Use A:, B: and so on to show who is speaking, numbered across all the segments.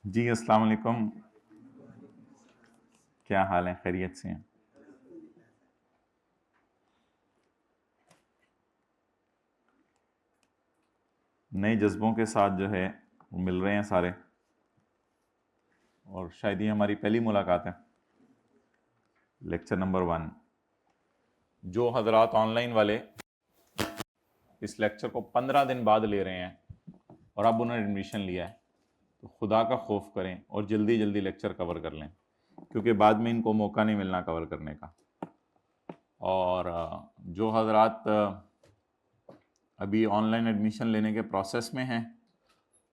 A: जी अस्सलाम वालेकुम। क्या हाल है? खैरियत से हैं? नए जज्बों के साथ जो है वो मिल रहे हैं सारे, और शायद ये हमारी पहली मुलाकात है। Lecture number 1। जो हजरात ऑनलाइन वाले इस लेक्चर को 15 दिन बाद ले रहे हैं और अब उन्होंने एडमिशन लिया है, तो खुदा का खौफ करें और जल्दी जल्दी लेक्चर कवर कर लें, क्योंकि बाद में इनको मौका नहीं मिलना कवर करने का। और जो हजरात अभी ऑनलाइन एडमिशन लेने के प्रोसेस में हैं,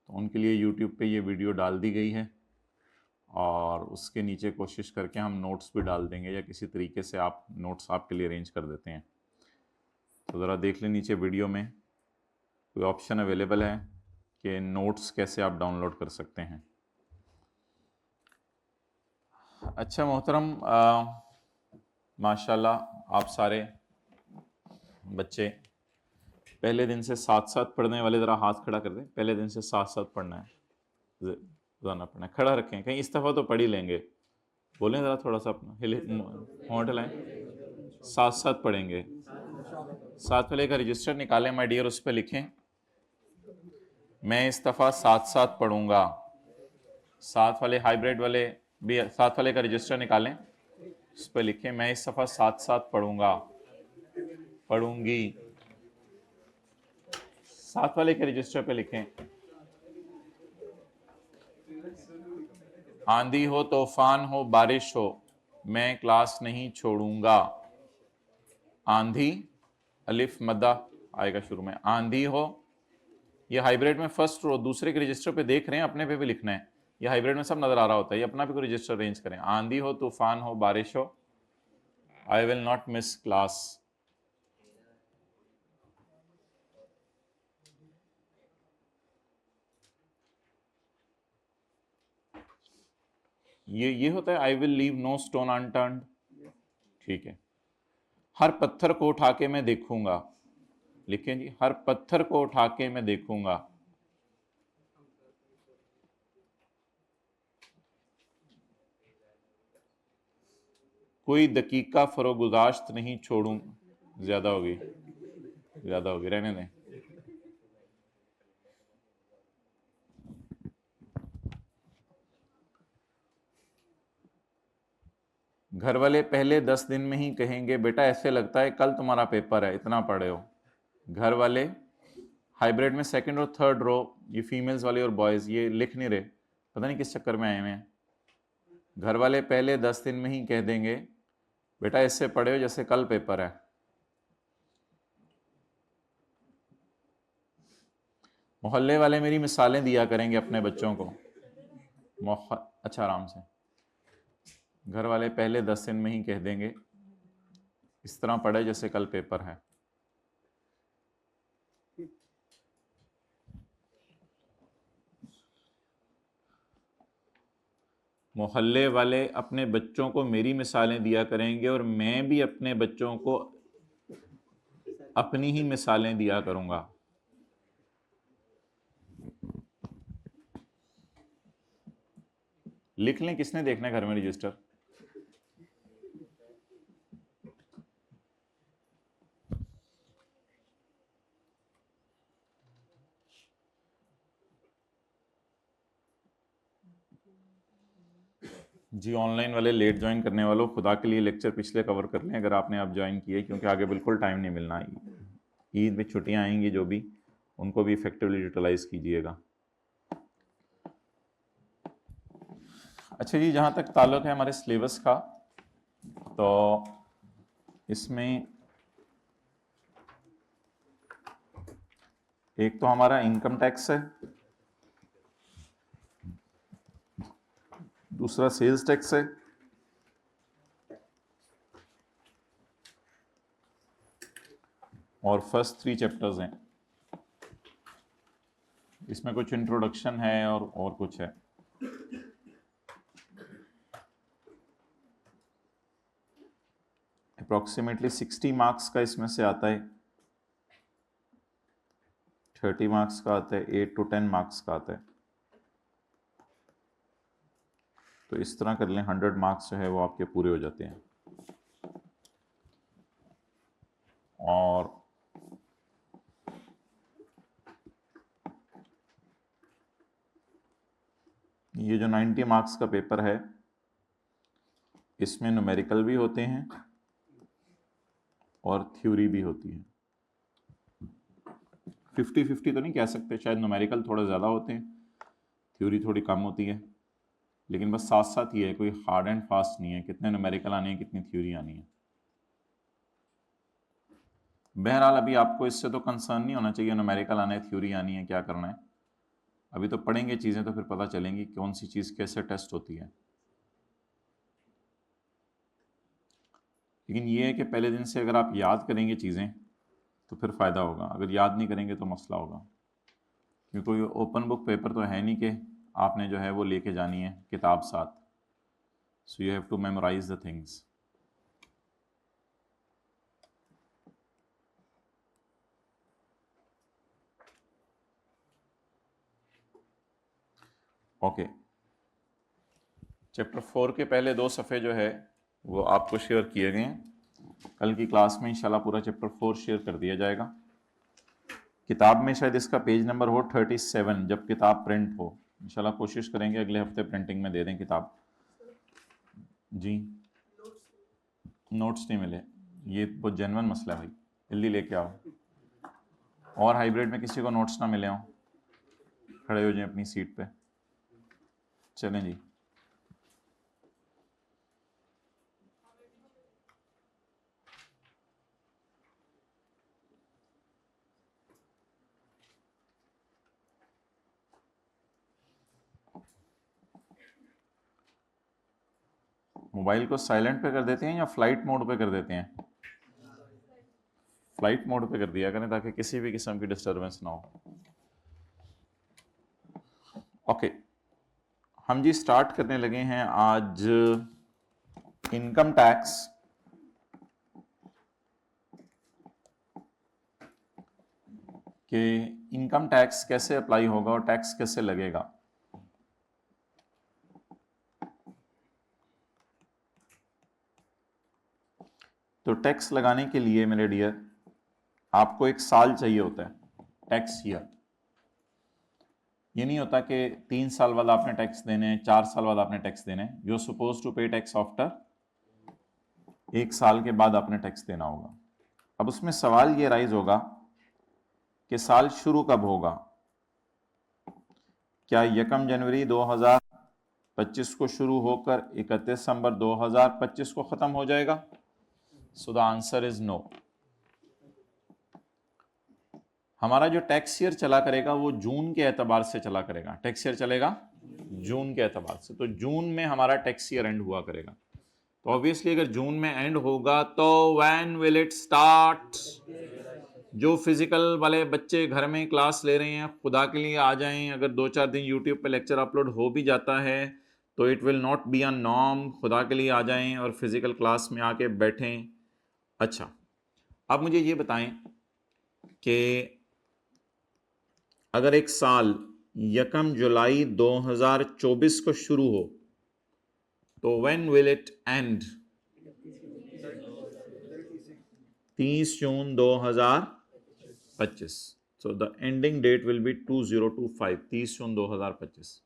A: तो उनके लिए यूट्यूब पे ये वीडियो डाल दी गई है, और उसके नीचे कोशिश करके हम नोट्स भी डाल देंगे, या किसी तरीके से आप नोट्स आपके लिए अरेंज कर देते हैं। तो ज़रा देख लें नीचे वीडियो में कोई ऑप्शन अवेलेबल है कि नोट्स कैसे आप डाउनलोड कर सकते हैं। अच्छा मोहतरम, माशाल्लाह आप सारे बच्चे पहले दिन से साथ साथ पढ़ने वाले, ज़रा हाथ खड़ा कर दें। पहले दिन से साथ साथ पढ़ना है, रोज़ाना पढ़ना है। खड़ा रखें, कहीं इस दफ़ा तो पढ़ ही लेंगे। बोलें ज़रा थोड़ा सा अपना हिले, होंठ लाएं। साथ साथ पढ़ेंगे। साथ वाले का रजिस्टर निकालें माय डियर, उस पर लिखें मैं इस दफ़ा साथ साथ पढ़ूंगा। साथ वाले हाइब्रिड वाले भी साथ वाले का रजिस्टर निकालें, उस पर लिखें मैं इस दफ़ा साथ साथ पढ़ूंगा, पढ़ूंगी। साथ वाले के रजिस्टर पे लिखें आंधी हो तूफान हो बारिश हो मैं क्लास नहीं छोड़ूंगा। आंधी, अलिफ मद्दा आएगा शुरू में, आंधी हो। ये हाइब्रिड में फर्स्ट रो दूसरे के रजिस्टर पे देख रहे हैं, अपने पे भी लिखना है। ये हाइब्रिड में सब नजर आ रहा होता है, ये अपना भी कोई रजिस्टर अरेंज करें। आंधी हो तूफान हो बारिश हो, I will not miss class. ये होता है I will leave no stone unturned. ठीक है। हर पत्थर को उठा के मैं देखूंगा, लिखें जी, हर पत्थर को उठा के मैं देखूंगा। कोई दकीका फरोगुजाश्त नहीं छोड़ूं, ज्यादा होगी, ज्यादा होगी, रहने दें। घर वाले पहले 10 दिन में ही कहेंगे बेटा ऐसे लगता है कल तुम्हारा पेपर है, इतना पढ़े हो। घर वाले हाइब्रिड में सेकंड और थर्ड रो, ये फीमेल्स वाले और बॉयज, ये लिख नहीं रहे, पता नहीं किस चक्कर में आए हुए हैं। घर वाले पहले 10 दिन में ही कह देंगे बेटा इससे पढ़े हो जैसे कल पेपर है। मोहल्ले वाले मेरी मिसालें दिया करेंगे अपने बच्चों को। अच्छा आराम से। घर वाले पहले 10 दिन में ही कह देंगे इस तरह पढ़े जैसे कल पेपर है। मोहल्ले वाले अपने बच्चों को मेरी मिसालें दिया करेंगे, और मैं भी अपने बच्चों को अपनी ही मिसालें दिया करूंगा। लिख लें, किसने देखना है घर में रजिस्टर? जी ऑनलाइन वाले लेट ज्वाइन करने वालों, खुदा के लिए लेक्चर पिछले कवर कर लें अगर आपने अब ज्वाइन किए, क्योंकि आगे बिल्कुल टाइम नहीं मिलना। ईद में छुट्टियां आएंगी जो भी, उनको भी इफेक्टिवली यूटिलाइज कीजिएगा। अच्छा जी, जहाँ तक ताल्लुक है हमारे सिलेबस का, तो इसमें एक तो हमारा इनकम टैक्स है, दूसरा सेल्स टैक्स है, और फर्स्ट 3 चैप्टर्स हैं। इसमें कुछ इंट्रोडक्शन है और कुछ है। अप्रॉक्सीमेटली 60 मार्क्स का इसमें से आता है, 30 मार्क्स का आता है, 8 to 10 मार्क्स का आता है। तो इस तरह कर लें, 100 मार्क्स जो है वो आपके पूरे हो जाते हैं। और ये जो 90 मार्क्स का पेपर है, इसमें न्यूमेरिकल भी होते हैं और थ्योरी भी होती है। 50-50 तो नहीं कह सकते, शायद न्यूमेरिकल थोड़ा ज़्यादा होते हैं, थ्योरी थोड़ी कम होती है, लेकिन बस साथ साथ ये है, कोई हार्ड एंड फास्ट नहीं है कितने न्यूमेरिकल आने हैं कितनी थ्योरी आनी है। बहरहाल अभी आपको इससे तो कंसर्न नहीं होना चाहिए न्यूमेरिकल आना है थ्योरी आनी है क्या करना है, अभी तो पढ़ेंगे चीज़ें तो फिर पता चलेंगी कौन सी चीज़ कैसे टेस्ट होती है। लेकिन ये है कि पहले दिन से अगर आप याद करेंगे चीज़ें तो फिर फ़ायदा होगा, अगर याद नहीं करेंगे तो मसला होगा, क्योंकि कोई ओपन बुक पेपर तो है नहीं कि आपने जो है वो लेके जानी है किताब साथ। So you have to memorise the things. Okay, chapter 4 के पहले 2 सफ़े जो है वो आपको शेयर किए गए हैं, कल की क्लास में इंशाल्लाह पूरा चैप्टर 4 शेयर कर दिया जाएगा। किताब में शायद इसका पेज नंबर हो 37 जब किताब प्रिंट हो, इंशाल्लाह कोशिश करेंगे अगले हफ्ते प्रिंटिंग में दे दें किताब। जी नोट्स नहीं मिले, ये बहुत जेन्युइन मसला है भाई, जल्दी लेके आओ। और हाइब्रिड में किसी को नोट्स ना मिले हों, खड़े हो जाए अपनी सीट पे। चलें जी, मोबाइल को साइलेंट पे कर देते हैं या फ्लाइट मोड पे कर देते हैं? फ्लाइट मोड पे कर दिया करें ताकि किसी भी किस्म की डिस्टरबेंस ना हो। ओके, हम जी स्टार्ट करने लगे हैं आज इनकम टैक्स। कि इनकम टैक्स कैसे अप्लाई होगा और टैक्स कैसे लगेगा। तो टैक्स लगाने के लिए मेरे डियर आपको एक साल चाहिए होता है, टैक्स ईयर। ये नहीं होता कि 3 साल बाद आपने टैक्स देने हैं, 4 साल बाद आपने टैक्स देने हैं। यू आर सपोज टू पे टैक्स आफ्टर 1 साल के बाद आपने टैक्स देना होगा। अब उसमें सवाल ये राइज होगा कि साल शुरू कब होगा, क्या 1 जनवरी 2025 को शुरू होकर 31 दिसंबर 2025 को खत्म हो जाएगा? So the answer is no. हमारा जो टैक्स ईयर चला करेगा वो जून के एतबार से चला करेगा, टैक्स ईयर चलेगा जून के एतबार से, तो जून में हमारा टैक्स ईयर एंड हुआ करेगा। तो ऑब्वियसली अगर जून में एंड होगा तो व्हेन विल इट स्टार्ट? जो फिजिकल वाले बच्चे घर में क्लास ले रहे हैं खुदा के लिए आ जाएं, अगर 2-4 दिन यूट्यूब पे लेक्चर अपलोड हो भी जाता है तो it will not be a norm, खुदा के लिए आ जाएं और फिजिकल क्लास में आके बैठें। अच्छा, अब मुझे ये बताएं कि अगर एक साल 1 जुलाई 2024 को शुरू हो तो when will it end? 30 June 2025। So the ending date will be 2025, 30 June 2025।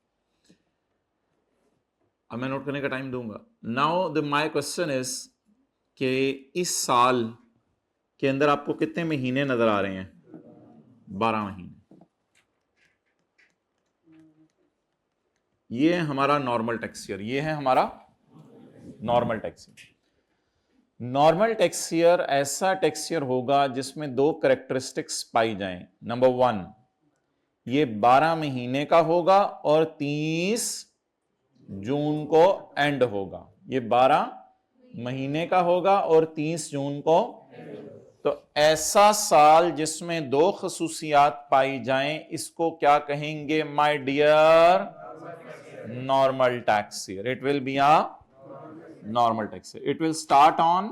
A: अब मैं नोट करने का टाइम दूंगा। Now the my question is कि इस साल के अंदर आपको कितने महीने नजर आ रहे हैं? 12 महीने। ये है हमारा नॉर्मल टैक्स ईयर, ये है हमारा normal tax year. Normal tax year ऐसा टैक्स ईयर होगा जिसमें 2 कैरेक्टरिस्टिक्स पाई जाएं। नंबर 1, ये 12 महीने का होगा और 30 जून को एंड होगा। ये 12 महीने का होगा और 30 जून को। तो ऐसा साल जिसमें 2 खसूसियात पाई जाएं इसको क्या कहेंगे my dear? Normal tax year. It will be a normal tax year. It will start on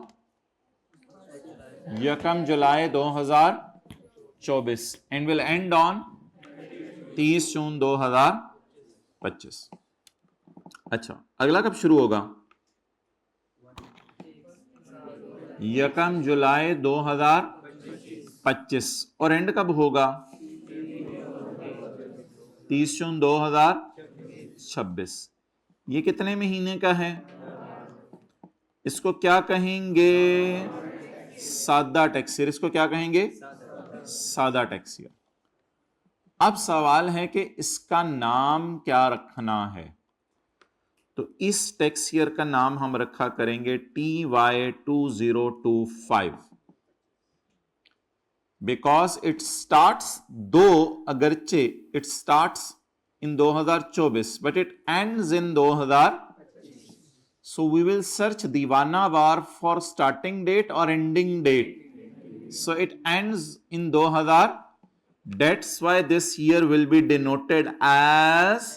A: 1 July 2024 and will end on 30 June 2025। अच्छा, अगला कब शुरू होगा? 1 जुलाई 2025। और एंड कब होगा? 30 जून 2026। ये कितने महीने का है? इसको क्या कहेंगे? सादा टैक्स ईयर। इसको क्या कहेंगे? सादा टैक्स ईयर। अब सवाल है कि इसका नाम क्या रखना है। तो इस टैक्स ईयर का नाम हम रखा करेंगे TY2025, बिकॉज इट स्टार्ट्स, दो अगरचे it starts in 2024 but it ends in 2000। So we will search Dewana War for starting date or ending date. So it ends in 2000. That's why this year will be denoted as,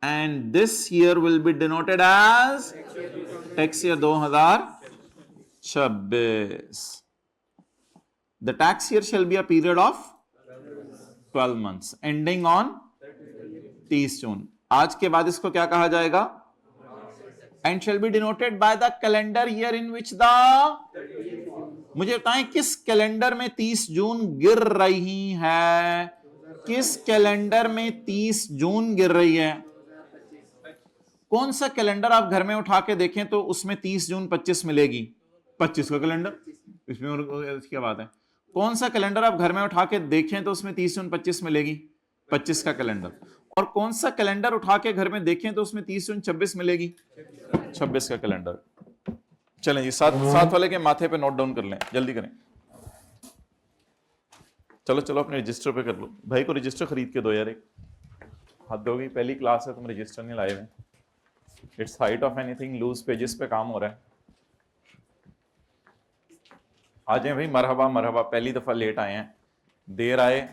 A: and this year will be denoted as tax year 2026. The tax year shall be a period of 12 months ending on 30 जून। आज के बाद इसको क्या कहा जाएगा? And shall be denoted by the calendar year in which the, मुझे बताएं किस कैलेंडर में 30 जून गिर रही है? किस कैलेंडर में 30 जून गिर रही है? कौन सा कैलेंडर आप घर में उठा के देखें तो उसमें 30 जून 25 मिलेगी? 25 का कैलेंडर, इसमें क्या बात है? कौन सा कैलेंडर आप घर में उठा के देखें तो उसमें 30 जून 25 मिलेगी? 25 का कैलेंडर। और कौन सा कैलेंडर उठा के घर में देखें तो उसमें 30 जून 26 मिलेगी? 26 का कैलेंडर। चलें जी, साथ वाले के माथे पे नोट डाउन कर लें, जल्दी करें। चलो चलो अपने रजिस्टर पे कर लो। भाई को रजिस्टर खरीद के दो यार, एक हद हो गई, पहली क्लास है तुम रजिस्टर नहीं लाए हुए। It's height of anything, loose pages पे काम हो रहा है। आ जाए भाई, मरहबा मरहबा, पहली दफा लेट आए हैं, देर आए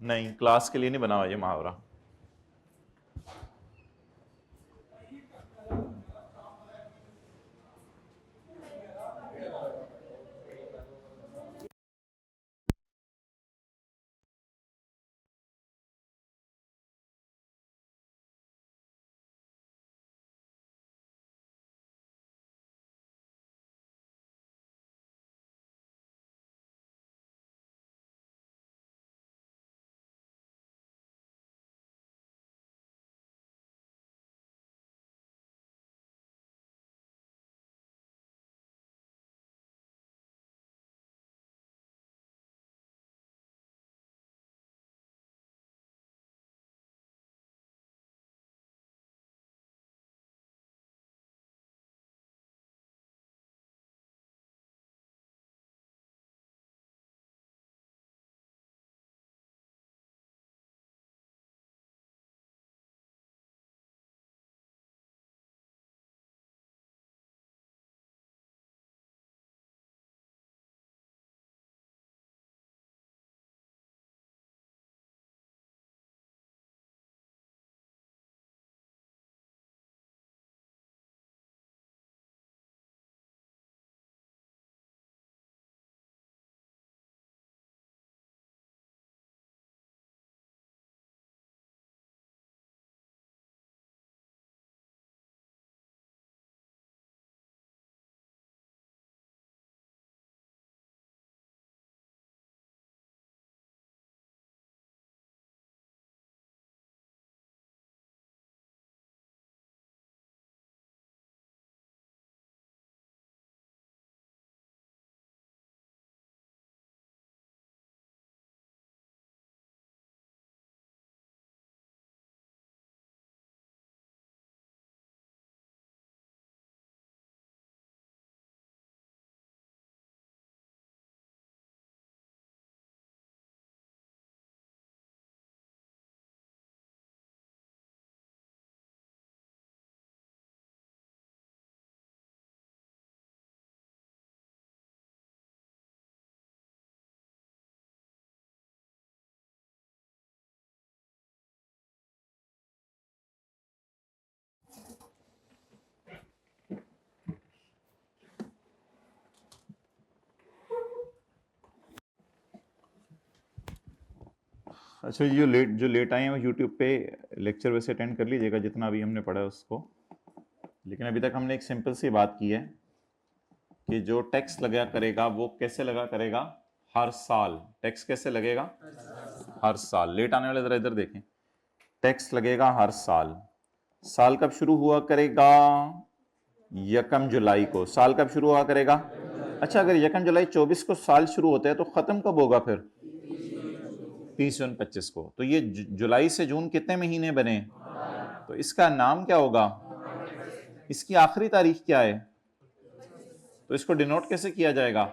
A: नहीं, क्लास के लिए नहीं बना हुआ ये मुहावरा। अच्छा, जो लेट आए हैं वो यूट्यूब पे लेक्चर वैसे अटेंड कर लीजिएगा जितना अभी हमने पढ़ा है उसको। लेकिन अभी तक हमने एक सिंपल सी बात की है कि जो टैक्स लगा करेगा वो कैसे लगा करेगा, हर साल। टैक्स कैसे लगेगा, हर साल। लेट आने वाले जरा इधर देखें, टैक्स लगेगा हर साल। साल कब शुरू हुआ करेगा, 1 जुलाई को। साल कब शुरू हुआ करेगा, अच्छा अगर 1 जुलाई 24 को साल शुरू होता है तो खत्म कब होगा फिर, 30 जून 25 को। तो ये जुलाई से जून कितने महीने बने, तो इसका नाम क्या होगा, इसकी आखिरी तारीख क्या है, तो इसको डिनोट कैसे किया जाएगा,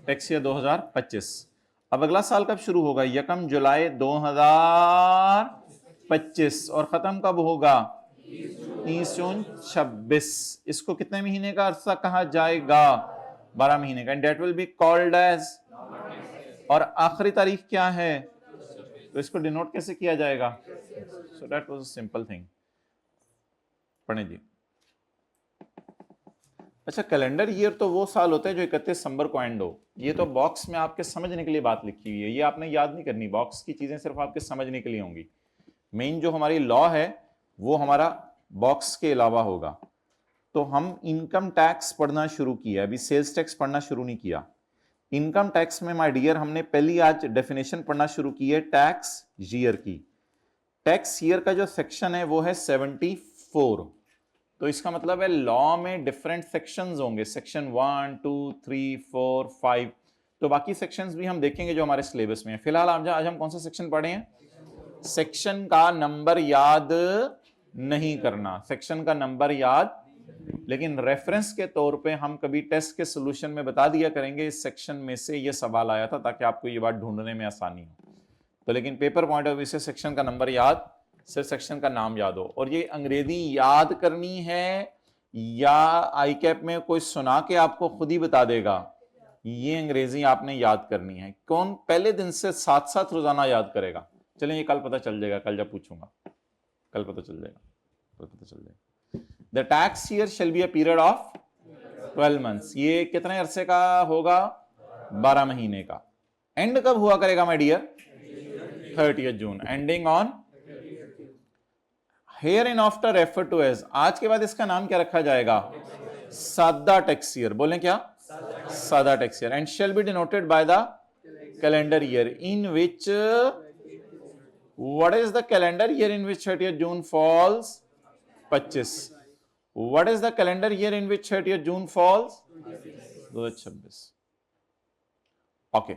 A: टैक्स ईयर 2025। अब अगला साल कब शुरू होगा, 1 जुलाई 2025 और खत्म कब होगा, 30 जून 26। इसको कितने महीने का अरसा कहा जाएगा, 12 महीने का। And that will be called as, और आखिरी तारीख क्या है, तो इसको डिनोट कैसे किया जाएगा। So that was a simple thing. पढ़े जी। अच्छा, कैलेंडर ईयर तो वो साल होता है जो 31 दिसंबर को एंड हो। ये तो बॉक्स में आपके समझने के लिए बात लिखी हुई है, ये आपने याद नहीं करनी। बॉक्स की चीजें सिर्फ आपके समझने के लिए होंगी। मेन जो हमारी लॉ है वो हमारा बॉक्स के अलावा होगा। तो हम इनकम टैक्स पढ़ना शुरू किया, अभी सेल्स टैक्स पढ़ना शुरू नहीं किया। इनकम टैक्स में माय डियर हमने पहली आज डेफिनेशन पढ़ना शुरू की है टैक्स ईयर की। टैक्स ईयर का जो सेक्शन है वो है 74। तो इसका मतलब है लॉ में डिफरेंट सेक्शंस होंगे, सेक्शन 1 2 3 4 5। तो बाकी सेक्शंस भी हम देखेंगे जो हमारे सिलेबस में है। फिलहाल आज हम कौन सा सेक्शन पढ़े हैं, सेक्शन का नंबर याद नहीं करना, सेक्शन का नंबर याद, लेकिन रेफरेंस के तौर पे हम कभी टेस्ट के सॉल्यूशन में बता दिया करेंगे इस सेक्शन में से ये सवाल आया था, ताकि आपको ये बात ढूंढने में आसानी हो। तो लेकिन पेपर पॉइंट ऑफ व्यू से सेक्शन का नंबर याद, सिर्फ सेक्शन का नाम याद हो। और ये अंग्रेजी याद करनी है या आई कैप में कोई सुना के आपको खुद ही बता देगा, ये अंग्रेजी आपने याद करनी है। कौन पहले दिन से साथ साथ रोजाना याद करेगा, चलिए ये कल पता चल जाएगा, कल जब पूछूंगा कल पता चल जाएगा, कल पता चल जाएगा। The tax year shall be a period of 12 months. ये कितने अरसे का होगा, 12 महीने का। एंड कब हुआ करेगा my dear, 30 June, ending on hereinafter referred to as. आज के बाद इसका नाम क्या रखा जाएगा, सादा टैक्स ईयर। बोलें क्या, सादा tax year. And shall be denoted by the calendar year in which, what is the calendar year in which 30 June falls, 25। What is the calendar year in which 30 June falls, 2026। Okay.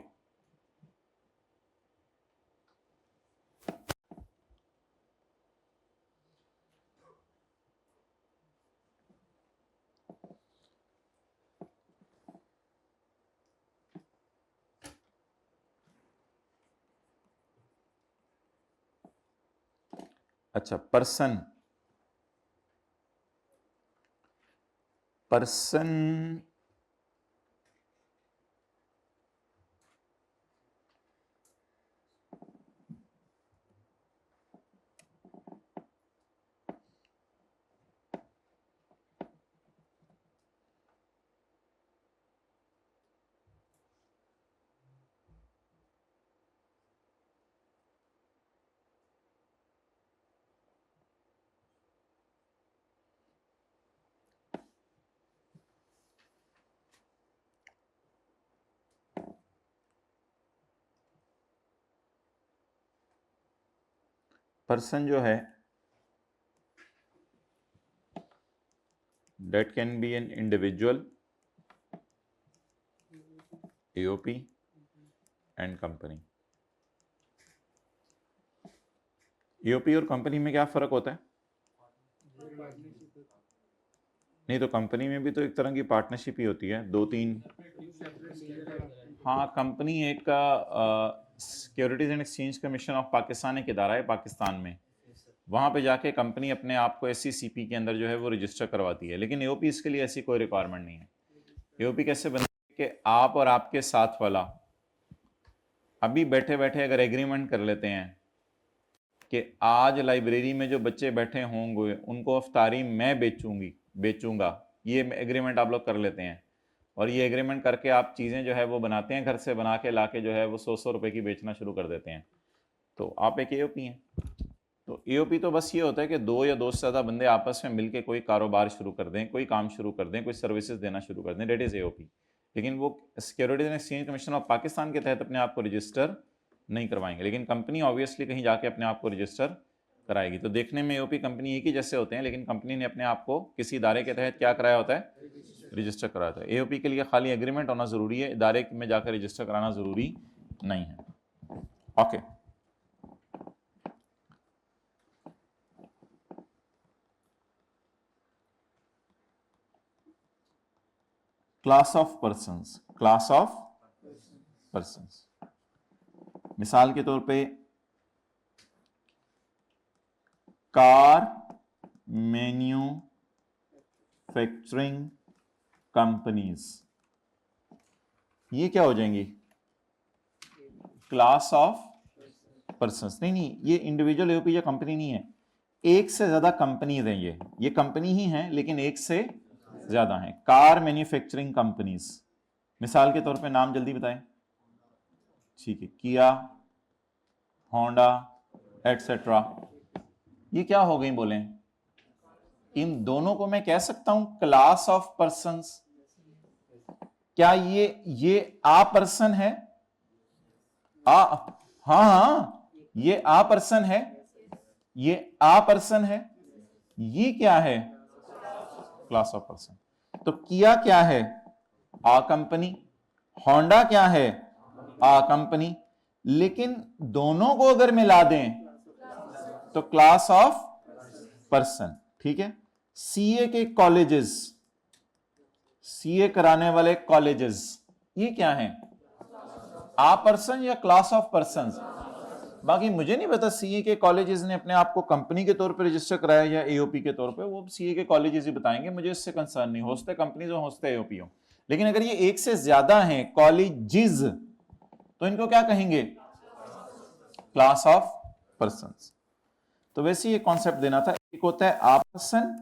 A: अच्छा, person person जो है that can be an individual, AOP and company। AOP और company में क्या फर्क होता है, नहीं तो कंपनी में भी तो एक तरह की पार्टनरशिप ही होती है, 2-3। हाँ, कंपनी एक securities and exchange commission of Pakistan एक इदारा है पाकिस्तान में, वहां पे जाके कंपनी अपने आप को SCCP के अंदर जो है वो रजिस्टर करवाती है। लेकिन AOP इसके लिए ऐसी कोई रिक्वायरमेंट नहीं है। AOP कैसे बनती है कि आप और आपके साथ वाला अभी बैठे बैठे अगर एग्रीमेंट कर लेते हैं कि आज लाइब्रेरी में जो बच्चे बैठे होंगे उनको अफ्तारी मैं बेचूंगा, ये एग्रीमेंट आप लोग कर लेते हैं। और ये एग्रीमेंट करके आप चीज़ें जो है वो बनाते हैं, घर से बना के ला के जो है वो 100 रुपए की बेचना शुरू कर देते हैं। तो आप एक एओपी हैं। तो एओपी तो बस ये होता है कि दो या दो से ज़्यादा बंदे आपस में मिलके कोई कारोबार शुरू कर दें, कोई काम शुरू कर दें, कोई सर्विसेज देना शुरू कर दें, डेट इज़ एओपी। लेकिन वो securities and exchange commission of Pakistan के तहत अपने आप को रजिस्टर नहीं करवाएंगे, लेकिन कंपनी ऑब्वियसली कहीं जाके अपने आप को रजिस्टर कराएगी। तो देखने में एओपी कंपनी एक ही जैसे होते हैं, लेकिन कंपनी ने अपने आप को किसी इदारे के तहत क्या कराया होता है, रजिस्टर कराया होता है। एओपी के लिए खाली एग्रीमेंट होना जरूरी है, इदारे में जाकर रजिस्टर कराना जरूरी नहीं है। Okay, class of persons, class of persons, मिसाल के तौर पे कार मैन्युफैक्चरिंग कंपनीज, ये क्या हो जाएंगी, क्लास ऑफ पर्सन्स। नहीं, ये इंडिविजुअल एओपी या कंपनी नहीं है, एक से ज्यादा कंपनीज हैं, ये कंपनी ही है लेकिन एक से ज्यादा हैं। कार मैन्युफैक्चरिंग कंपनीज, मिसाल के तौर पे नाम जल्दी बताएं। ठीक है, किया, होंडा एटसेट्रा, ये क्या हो गई बोले, इन दोनों को मैं कह सकता हूं क्लास ऑफ पर्सन्स। क्या ये आ पर्सन है, हाँ, ये आ पर्सन है, ये आ पर्सन है, ये क्या है, क्लास ऑफ पर्सन। तो किया क्या है, आ कंपनी, होंडा क्या है, आ कंपनी, लेकिन दोनों को अगर मिला दें तो क्लास ऑफ पर्सन। ठीक है, सीए के कॉलेजेस, सीए कराने वाले कॉलेजेस, ये क्या है, आ पर्सन या क्लास ऑफ पर्सन। बाकी मुझे नहीं पता सीए के कॉलेजेस ने अपने आप को कंपनी के तौर पे रजिस्टर कराया या एओपी के तौर पे, वो सीए के कॉलेजेस ही बताएंगे, मुझे इससे कंसर्न नहीं, होस्ते कंपनीज हो होस्ते एओपी हो। लेकिन अगर ये एक से ज्यादा हैं कॉलेजेस, तो इनको क्या कहेंगे, क्लास ऑफ पर्सन्स। तो वैसे ये कॉन्सेप्ट देना था, एक होता है आ पर्सन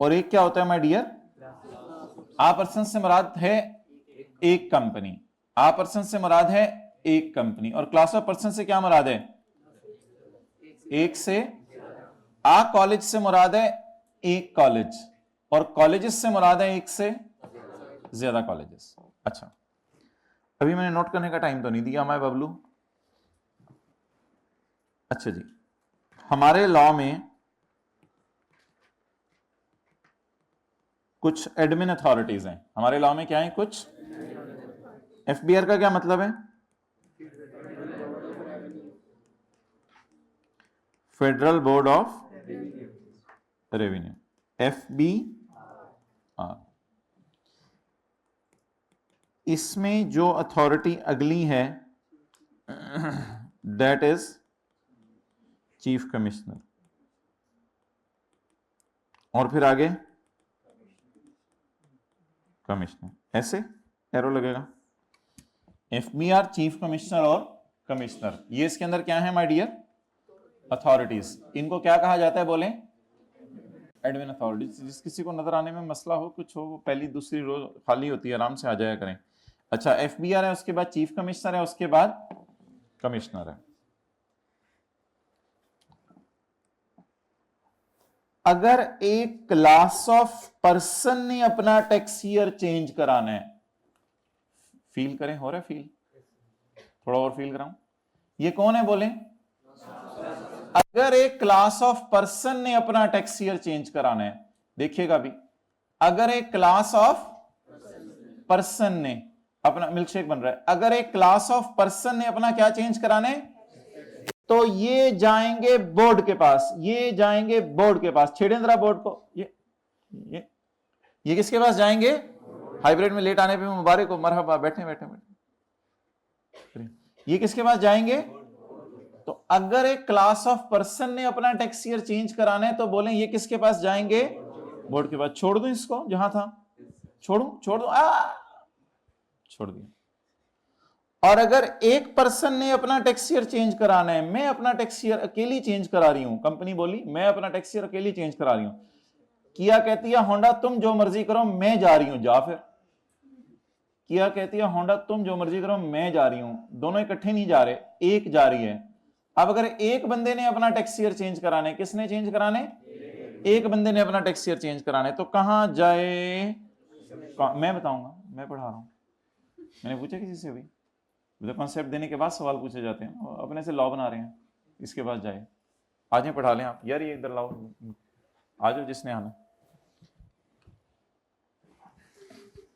A: और एक क्या होता है माय डियर, आ पर्सन से मुराद है एक कंपनी, आ पर्सन से मुराद है एक कंपनी, और क्लास ऑफ पर्सन से क्या मुराद है, एक से, आ कॉलेज से मुराद है एक कॉलेज, और कॉलेजेस से मुराद है एक से ज्यादा कॉलेजेस। अच्छा, अभी मैंने नोट करने का टाइम तो नहीं दिया मैं बबलू। अच्छा जी, हमारे लॉ में कुछ एडमिन अथॉरिटीज हैं, हमारे लॉ में क्या है, कुछ, एफबीआर का क्या मतलब है, federal board of revenue, FBR. इसमें जो अथॉरिटी अगली है दैट इज चीफ कमिश्नर, और फिर आगे कमिश्नर, ऐसे एरो लगेगा, एफबीआर, चीफ कमिश्नर और कमिश्नर। ये इसके अंदर क्या है माय डियर, अथॉरिटीज। इनको क्या कहा जाता है बोले, एडमिन अथॉरिटीज। जिस किसी को नजर आने में मसला हो, कुछ हो, पहली दूसरी रोज खाली होती है, आराम से आ जाया करें। अच्छा, एफबीआर है, उसके बाद चीफ कमिश्नर है, उसके बाद कमिश्नर है। अगर एक क्लास ऑफ पर्सन ने अपना टैक्स ईयर चेंज कराना है, फील करें, हो रहा है फील, थोड़ा और फील कराऊं, ये कौन है बोले, अगर एक क्लास ऑफ पर्सन ने अपना टैक्स ईयर चेंज कराना है, देखिएगा भी, अगर एक क्लास ऑफ पर्सन ने अपना, मिल्कशेक बन रहा है, अगर एक क्लास ऑफ पर्सन ने अपना क्या चेंज कराना है, तो ये जाएंगे बोर्ड के पास, ये जाएंगे बोर्ड के पास, छेड़े जरा बोर्ड को, ये किसके पास जाएंगे, हाइब्रिड में लेट आने पे मुबारक हो, मरहबा, बैठे बैठे बैठे, ये किसके पास जाएंगे। तो अगर एक क्लास ऑफ पर्सन ने अपना टैक्स ईयर चेंज कराना है तो बोले ये किसके पास जाएंगे, बोर्ड के पास। छोड़ दूं इसको जहां था, छोड़ दूं, छोड़ दिया। और अगर एक पर्सन ने अपना टैक्स ईयर चेंज कराना है, मैं अपना टैक्स ईयर अकेली चेंज करा रही हूं, कंपनी बोली मैं अपना टैक्स ईयर अकेली चेंज करा रही हूं, किया कहती है होंडा तुम जो मर्जी करो, मैं जा रही हूं, जा फिर। किया कहती है होंडा तुम जो मर्जी करो, मैं जा रही हूं, दोनों इकट्ठे नहीं जा रहे, एक जा रही है, अब अगर एक बंदे ने अपना टैक्स ईयर चेंज कराने, किसने चेंज कराने, एक बंदे ने अपना टैक्स ईयर चेंज कराने, तो कहां जाए, मैं बताऊंगा, मैं पढ़ा रहा हूं, मैंने पूछा किसी से भी, तो कॉन्सेप्ट देने के बाद सवाल पूछे जाते हैं, अपने से लॉ बना रहे हैं, इसके बाद जाए, आज ही पढ़ा लें आप यार, ये इधर लाओ, आ जाओ जिसने आना।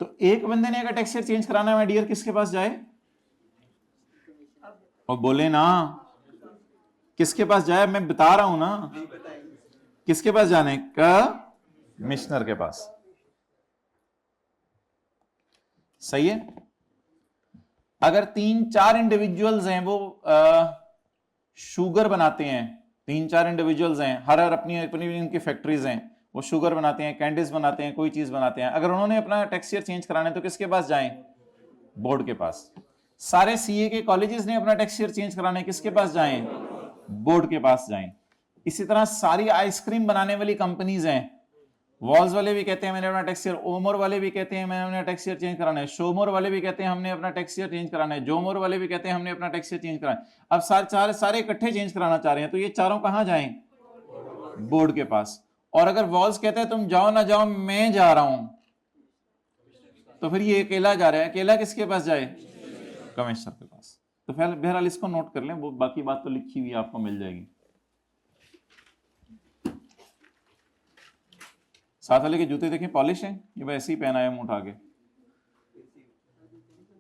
A: तो एक बंदे ने अगर टैक्स ईयर चेंज कराना है, माय डियर, किसके पास जाए, और बोले ना किसके पास जाए, मैं बता रहा हूं ना, किसके पास जाने का, कमिश्नर के पास। सही है। अगर 3-4 इंडिविजुअल्स हैं, वो शुगर बनाते हैं, 3-4 इंडिविजुअल्स हैं, हर अपनी अपनी इनकी फैक्ट्रीज हैं, वो शुगर बनाते हैं, कैंडीज बनाते हैं, कोई चीज बनाते हैं, अगर उन्होंने अपना टैक्स ईयर चेंज कराना है तो किसके पास जाएं, बोर्ड के पास। सारे सीए के कॉलेजेस ने अपना टैक्स ईयर चेंज कराना है, किसके पास जाएं, बोर्ड के पास जाएं। इसी तरह सारी आइसक्रीम बनाने वाली कंपनीज हैं, वॉल्स वाले भी कहते हैं मैंने अपना टैक्स ईयर, ओमोर वाले भी कहते हैं मैंने अपना टैक्स ईयर चेंज कराना है, शोमोर वाले भी कहते हैं हमने अपना टैक्स ईयर चेंज कराना है, जोमोर वाले भी कहते हैं हमने अपना टैक्स ईयर चेंज कराना है। अब सारे इकट्ठे चेंज कराना चाह रहे हैं, तो ये चारों कहां जाएं, बोर्ड के पास। और अगर वॉल्स कहते हैं तुम जाओ ना जाओ, मैं जा रहा हूं, तो फिर ये अकेला जा रहा है, अकेला किसके पास जाए, कमिश्नर के पास। तो बहरहाल इसको नोट कर लें, वो बाकी बात तो लिखी हुई आपको मिल जाएगी। साथ वाले के जूते देखें पॉलिश हैं, ये वैसे ही पहना है मुंह उठा के,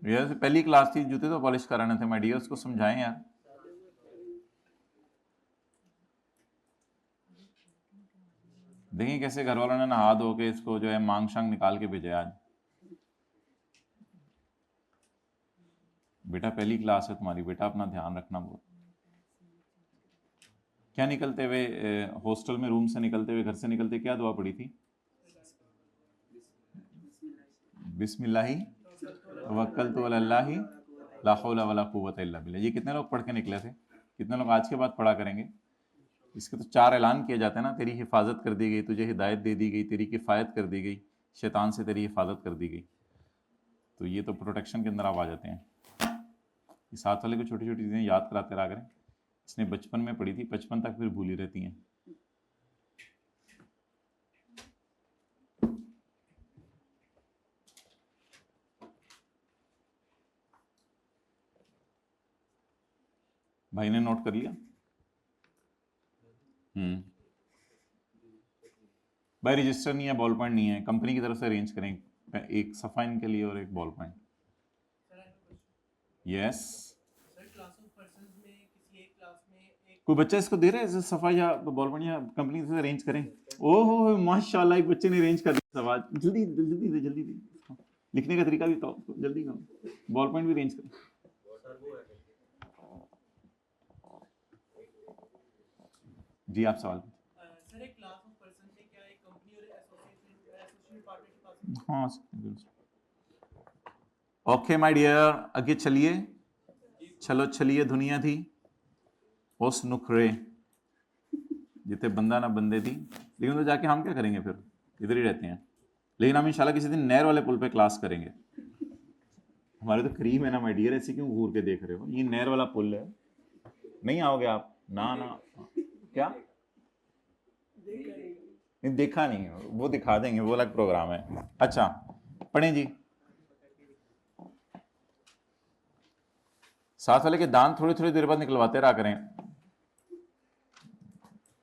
A: ये पहली क्लास थी, जूते तो पॉलिश कराने थे माय डियर, उसको समझाएं यार। देखिए कैसे घर वालों ने नहा धो के इसको जो है मांग शांग निकाल के भेजा आज। बेटा पहली क्लास है तुम्हारी, बेटा अपना ध्यान रखना बहुत। क्या निकलते हुए हॉस्टल में रूम से निकलते हुए, घर से निकलते क्या दुआ पड़ी थी, बिस्मिल्लाही तवक्कलतु अलल्लाहि ला हौला वला कुव्वता इल्ला बिल्लाह। ये कितने लोग पढ़ के निकले थे, कितने लोग आज के बाद पढ़ा करेंगे। इसके तो 4 ऐलान किए जाते हैं ना, तेरी हिफाजत कर दी गई, तुझे हिदायत दे दी गई, तेरी किफ़ायत कर दी गई, शैतान से तेरी हिफाजत कर दी गई। तो ये तो प्रोटेक्शन के अंदर आप आ जाते हैं। इस साथ वाले को छोटी छोटी चीज़ें याद कराते रहा करें, इसने बचपन में पढ़ी थी, 55 तक फिर भूली रहती हैं। भाई ने नोट कर लिया। भाई रजिस्टर नहीं है, बॉल पॉइंट नहीं है, कंपनी की तरफ से अरेंज करें, एक सफा इनके लिए और एक बॉल पॉइंट। यस, कोई बच्चा इसको दे रहा है सफा या बॉल पॉइंट, या कंपनी से अरेंज करें। ओहो माशाल्लाह, एक बच्चे ने अरेंज कर दिया सफा, जल्दी जल्दी दे, जल्दी दे, लिखने का तरीका भी बताओ, जल्दी करो, बॉल पॉइंट भी अरेंज करें। जी आप सवाल। सर एक क्लास ऑफ पर्सन से क्या एक कंपनी और एसोसिएशन पार्टनर के पास, हाँ ओके माय डियर, आगे चलिए, चलो चलिए, दुनिया थी उस नुखरे जितने बंदा ना बंदे थी। लेकिन तो जाके हम क्या करेंगे, फिर इधर ही रहते हैं। लेकिन हम इंशाल्लाह किसी दिन नहर वाले पुल पे क्लास करेंगे, हमारे तो करीब है ना माय डियर, ऐसे क्यों घूर के देख रहे हो, ये नहर वाला पुल है, नहीं आओगे आप, ना ना क्या नहीं देखा नहीं, वो दिखा देंगे, वो अलग प्रोग्राम है। अच्छा पढ़ें जी। साथ वाले के दांत थोड़ी थोड़ी देर बाद निकलवाते रहा करें,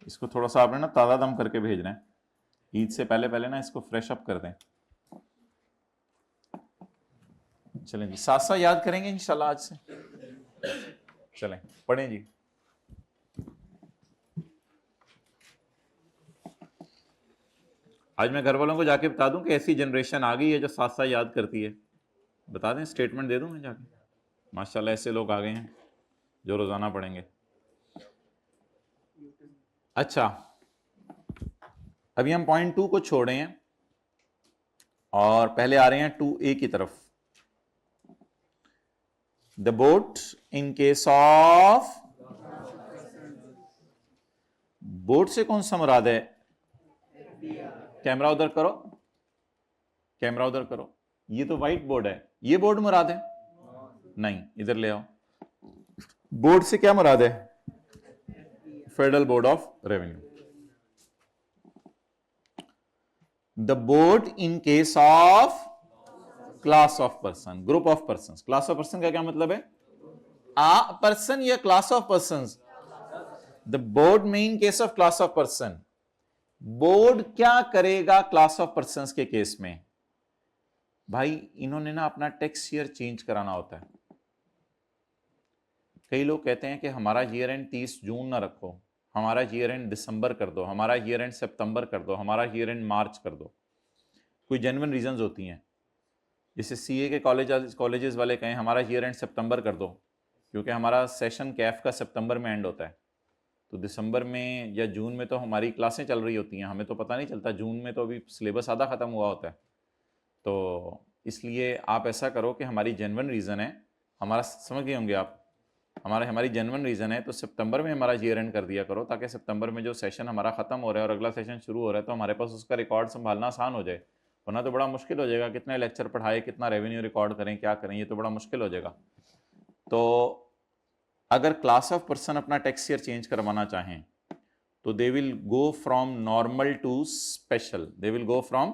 A: इसको थोड़ा सा आपने ना ताज़ा दम करके भेजना है, ईद से पहले पहले ना इसको फ्रेश अप कर दें। चलें जी, साथ साथ याद करेंगे इंशाल्लाह आज से। चलें पढ़ें जी। आज मैं घर वालों को जाके बता दूं कि ऐसी जनरेशन आ गई है जो साथ साथ याद करती है, बता दें, स्टेटमेंट दे दूं मैं जाके, माशाल्लाह ऐसे लोग आ गए हैं जो रोजाना पढ़ेंगे। अच्छा अभी हम पॉइंट 2 को छोड़े हैं और पहले आ रहे हैं 2A की तरफ। The boat in case of, boat से कौन सा मुराद है, कैमरा उधर करो, कैमरा उधर करो, ये तो व्हाइट बोर्ड है, ये बोर्ड मुराद है, नहीं इधर ले आओ। बोर्ड से क्या मुराद है, federal board of revenue. The board in case of class of person, group of person. Class of person का क्या मतलब है? आ पर्सन या class of person? The board में in case of class of person, board क्या करेगा class of person के case में? भाई इन्होंने ना अपना टैक्स ईयर चेंज कराना होता है। कई लोग कहते हैं कि हमारा ईयर एंड 30 जून ना रखो, हमारा ईयर एंड दिसंबर कर दो, हमारा ईयर एंड सितंबर कर दो, हमारा ईयर एंड मार्च कर दो। कोई जेन्युइन रीजंस होती हैं, जैसे सीए के कॉलेजेस वाले कहें हमारा ईयर एंड सितंबर कर दो, क्योंकि हमारा सेशन कैफ का सितंबर में एंड होता है, तो दिसंबर में या जून में तो हमारी क्लासें चल रही होती हैं, हमें तो पता नहीं चलता, जून में तो अभी सिलेबस आधा ख़त्म हुआ होता है। तो इसलिए आप ऐसा करो कि हमारी जेन्युइन रीज़न है, हमारा समझ गए होंगे आप, हमारी जेन्युइन रीज़न है तो सितंबर में हमारा ईयर एंड कर दिया करो, ताकि सितंबर में जो सेशन हमारा ख़त्म हो रहा है और अगला सेशन शुरू हो रहा है तो हमारे पास उसका रिकॉर्ड संभालना आसान हो जाए। वरना तो बड़ा मुश्किल हो जाएगा, कितने लेक्चर पढ़ाए, कितना रेवेन्यू रिकॉर्ड करें, क्या करें, ये तो बड़ा मुश्किल हो जाएगा। तो अगर क्लास ऑफ पर्सन अपना टैक्स ईयर चेंज करवाना चाहें तो they will go from normal to special, they will go from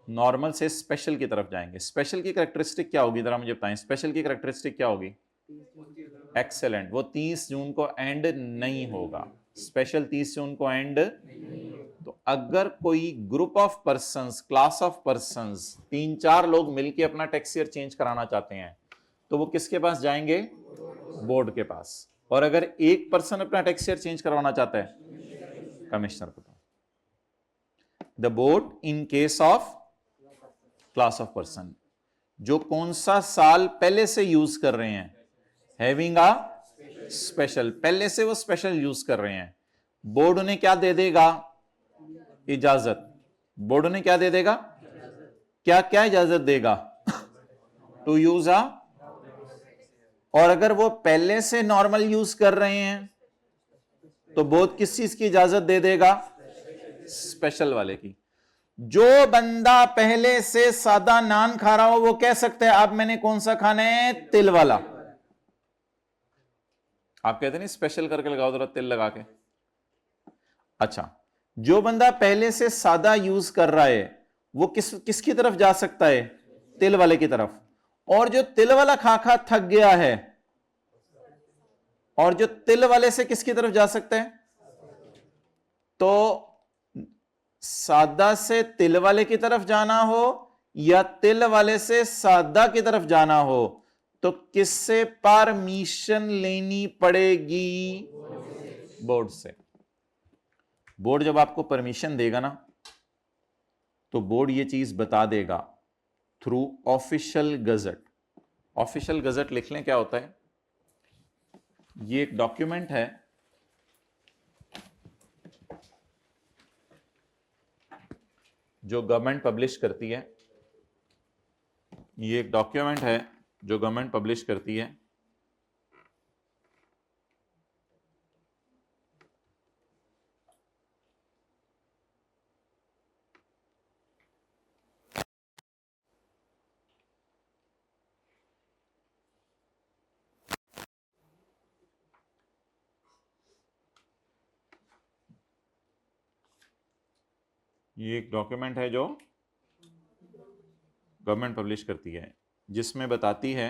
A: normal से स्पेशल की तरफ जाएंगे। स्पेशल की कैरेक्टरिस्टिक क्या होगी, जरा मुझे बताएं, स्पेशल की कैरेक्टरिस्टिक क्या होगी? एक्सेलेंट, वो 30 जून को एंड नहीं होगा, स्पेशल 30 जून को एंड। तो अगर कोई group of persons, class of persons, 3-4 लोग मिलकर अपना टैक्स ईयर चेंज कराना चाहते हैं तो वो किसके पास जाएंगे? बोर्ड के पास। और अगर एक पर्सन अपना टैक्स ईयर चेंज करवाना चाहता है, कमिश्नर को। The board in case of class of person, जो कौन सा साल पहले से यूज कर रहे हैं, हैविंग अ स्पेशल, पहले से वो स्पेशल यूज कर रहे हैं, बोर्ड उन्हें क्या दे देगा? इजाजत। बोर्ड उन्हें क्या दे देगा? क्या क्या इजाजत देगा? To use a. और अगर वो पहले से नॉर्मल यूज कर रहे हैं तो बोर्ड किस चीज की इजाजत दे देगा? स्पेशल वाले की। जो बंदा पहले से सादा नान खा रहा हो वो कह सकता है अब मैंने कौन सा खाना है? तिल वाला। आप कहते नहीं स्पेशल करके लगाओ जरा तिल लगा के। अच्छा, जो बंदा पहले से सादा यूज कर रहा है वो किसकी तरफ जा सकता है? तिल वाले की तरफ। और जो तिल वाला खा खा थक गया है, और जो तिल वाले से किसकी तरफ जा सकता है? तो सादा से तिल वाले की तरफ जाना हो या तिल वाले से सादा की तरफ जाना हो तो किससे परमिशन लेनी पड़ेगी? बोर्ड से। बोर्ड जब आपको परमिशन देगा ना तो बोर्ड ये चीज बता देगा through official gazette. Official gazette लिख लें, क्या होता है? ये एक डॉक्यूमेंट है जो गवर्नमेंट पब्लिश करती है। ये एक डॉक्यूमेंट है जो गवर्नमेंट पब्लिश करती है। ये एक डॉक्यूमेंट है जो गवर्नमेंट पब्लिश करती है, जिसमें बताती है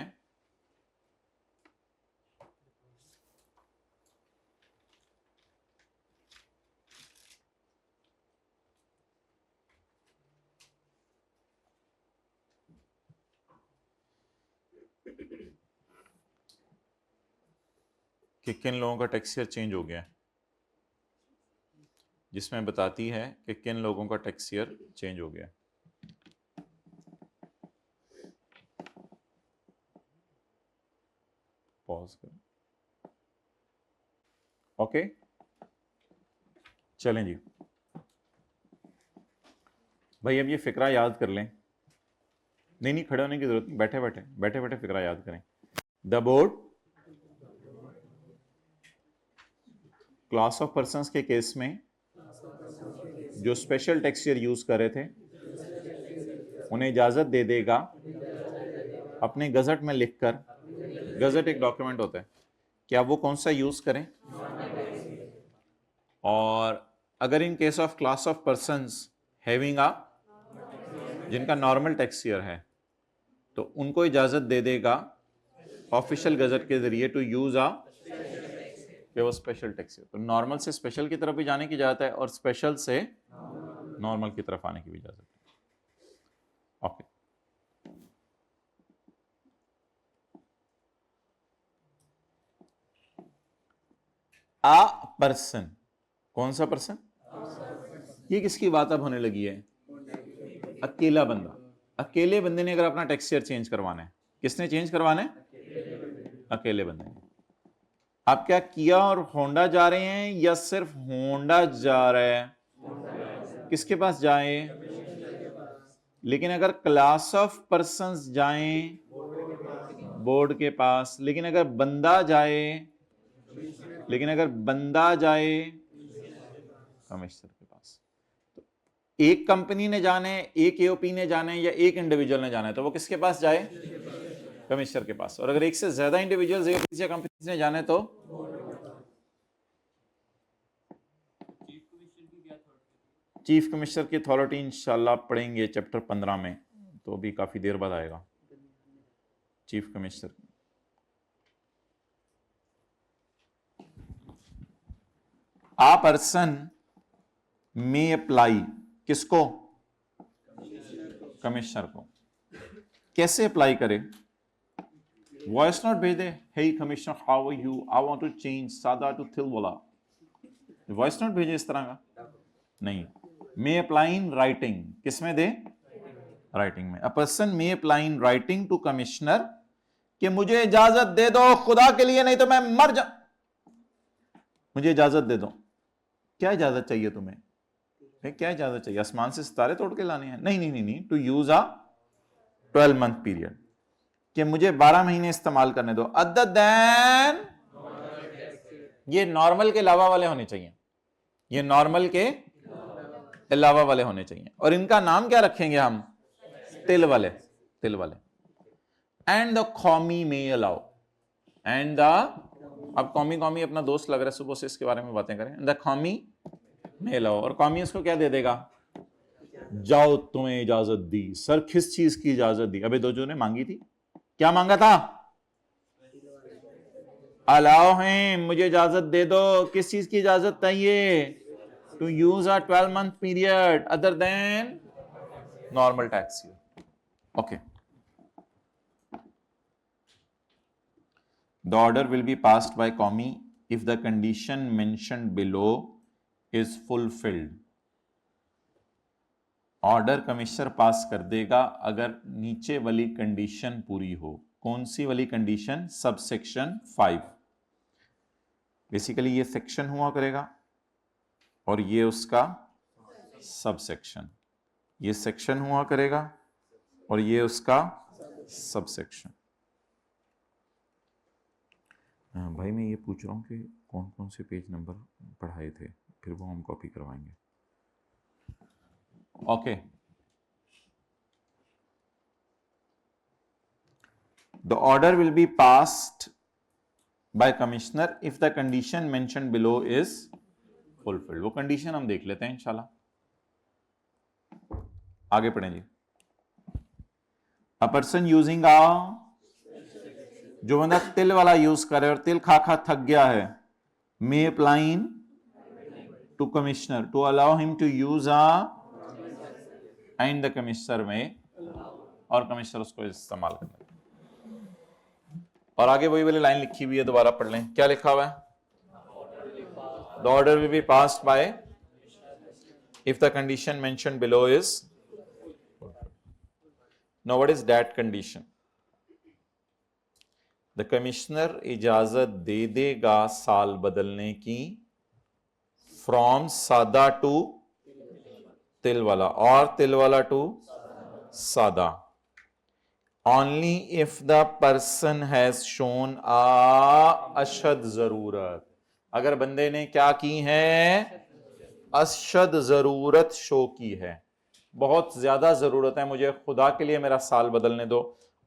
A: कि किन लोगों का टैक्स ईयर चेंज हो गया है, जिसमें बताती है कि किन लोगों का टैक्स ईयर चेंज हो गया। पॉज कर। ओके, चलें जी भाई, अब ये फिक्रा याद कर लें। नहीं खड़े होने की जरूरत नहीं, बैठे बैठे फिक्रा याद करें। The board class of persons के केस में जो स्पेशल टैक्स ईयर यूज कर रहे थे उन्हें इजाजत दे देगा अपने गजट में लिखकर। गजट एक डॉक्यूमेंट होता है, क्या वो कौन सा यूज करें? और अगर in case of class of persons having a, जिनका नॉर्मल टैक्स ईयर है, तो उनको इजाजत दे देगा ऑफिशियल गजट के जरिए टू यूज आ कि वो स्पेशल टैक्स ईयर। तो नॉर्मल से स्पेशल की तरफ भी जाने की इजाजत है और स्पेशल से नॉर्मल की तरफ आने की भी इजाजत है। ओके, आ पर्सन, कौन सा पर्सन? ये किसकी बात अब होने लगी है? अकेला बंदा। अकेले बंदे ने अगर अपना टैक्स ईयर चेंज करवाना है, किसने चेंज करवाना है? अकेले बंदे ने। आप क्या किया और होंडा जा रहे हैं या सिर्फ होंडा जा रहा है? किसके पास जाए? लेकिन अगर क्लास ऑफ पर्संस जाएं बोर्ड के पास, लेकिन अगर बंदा जाए, लेकिन अगर बंदा जाए कमिश्नर के पास, तो एक कंपनी ने जाना है, एक एओपी ने जाना है या एक इंडिविजुअल ने जाना है, तो वो किसके पास जाए? कमिश्नर के पास। और अगर एक से ज्यादा इंडिविजुअल्स या कंपनीज ने जाना है तो चीफ कमिश्नर की अथॉरिटी इंशाल्लाह पढ़ेंगे चैप्टर 15 में, तो भी काफी देर बाद आएगा चीफ कमिश्नर। आ पर्सन में अप्लाई किसको? कमिश्नर को। कैसे अप्लाई करे? वॉइस नोट भेज दे, hey commissioner how are you, I want to change सादा टू थिलवाला। वॉइस नोट भेजे इस तरह का नहीं। मे अप्लाई इन राइटिंग, किसमें दे? राइटिंग में। A person may apply in writing to commissioner कि मुझे इजाजत दे दो खुदा के लिए, नहीं तो मैं मर जा, मुझे इजाजत दे दो। क्या इजाजत चाहिए तुम्हें? क्या इजाजत चाहिए? आसमान से सितारे तोड़ के लाने हैं? नहीं नहीं नहीं नहीं, to use a 12 month period, कि मुझे 12 महीने इस्तेमाल करने दो। अदर देन, ये नॉर्मल के अलावा वाले होने चाहिए, ये नॉर्मल के अलावा वाले होने चाहिए। और इनका नाम क्या रखेंगे हम? तिल वाले, तिल वाले। एंड द कॉमी में अलाउ, एंड द, अब कॉमी कॉमी अपना दोस्त लग रहा है, सुबह से इसके बारे में बातें करें। द कॉमी में अलाउ, और कॉमी उसको क्या दे देगा? जाओ तुम्हें इजाजत दी। सर किस चीज की इजाजत दी? अबे दो जो ने मांगी थी, क्या मांगा था? अलाउ है, मुझे इजाजत दे दो। किस चीज की इजाजत चाहिए? To use a 12 month period other than normal tax year. Okay, the order will be passed by commie if the condition mentioned below is fulfilled. Order commissioner pass कर देगा अगर नीचे वाली कंडीशन पूरी हो। कौन सी वाली कंडीशन? Sub section 5। बेसिकली ये सेक्शन हुआ करेगा और ये उसका सब सेक्शन, ये सेक्शन हुआ करेगा और ये उसका सब सेक्शन। भाई मैं ये पूछ रहा हूँ कि कौन कौन से पेज नंबर पढ़ाए थे, फिर वो हम कॉपी करवाएंगे। Okay, the order will be passed by commissioner if the condition mentioned below is fulfilled. वो कंडीशन हम देख लेते हैं इंशाल्लाह, आगे पढ़ें जी। अ पर्सन यूजिंग आ, जो बंदा तिल वाला यूज करे और तिल खा खा थक गया है, may apply to commissioner to allow him to use a, and the commissioner में, और कमिश्नर उसको इस्तेमाल करना। और आगे वही वाली लाइन लिखी हुई है, दोबारा पढ़ लें। क्या लिखा हुआ है? The order will be passed by if the condition mentioned below is. Now what is that condition? The commissioner इजाजत दे देगा साल बदलने की फ्रॉम सादा टू तिल वाला और तिल वाला टू सादा, only if the person has shown अशद जरूरत। अगर बंदे ने क्या की है? अशद जरूरत शो की है, बहुत ज्यादा जरूरत है मुझे, खुदा के लिए मेरा साल बदलने दो।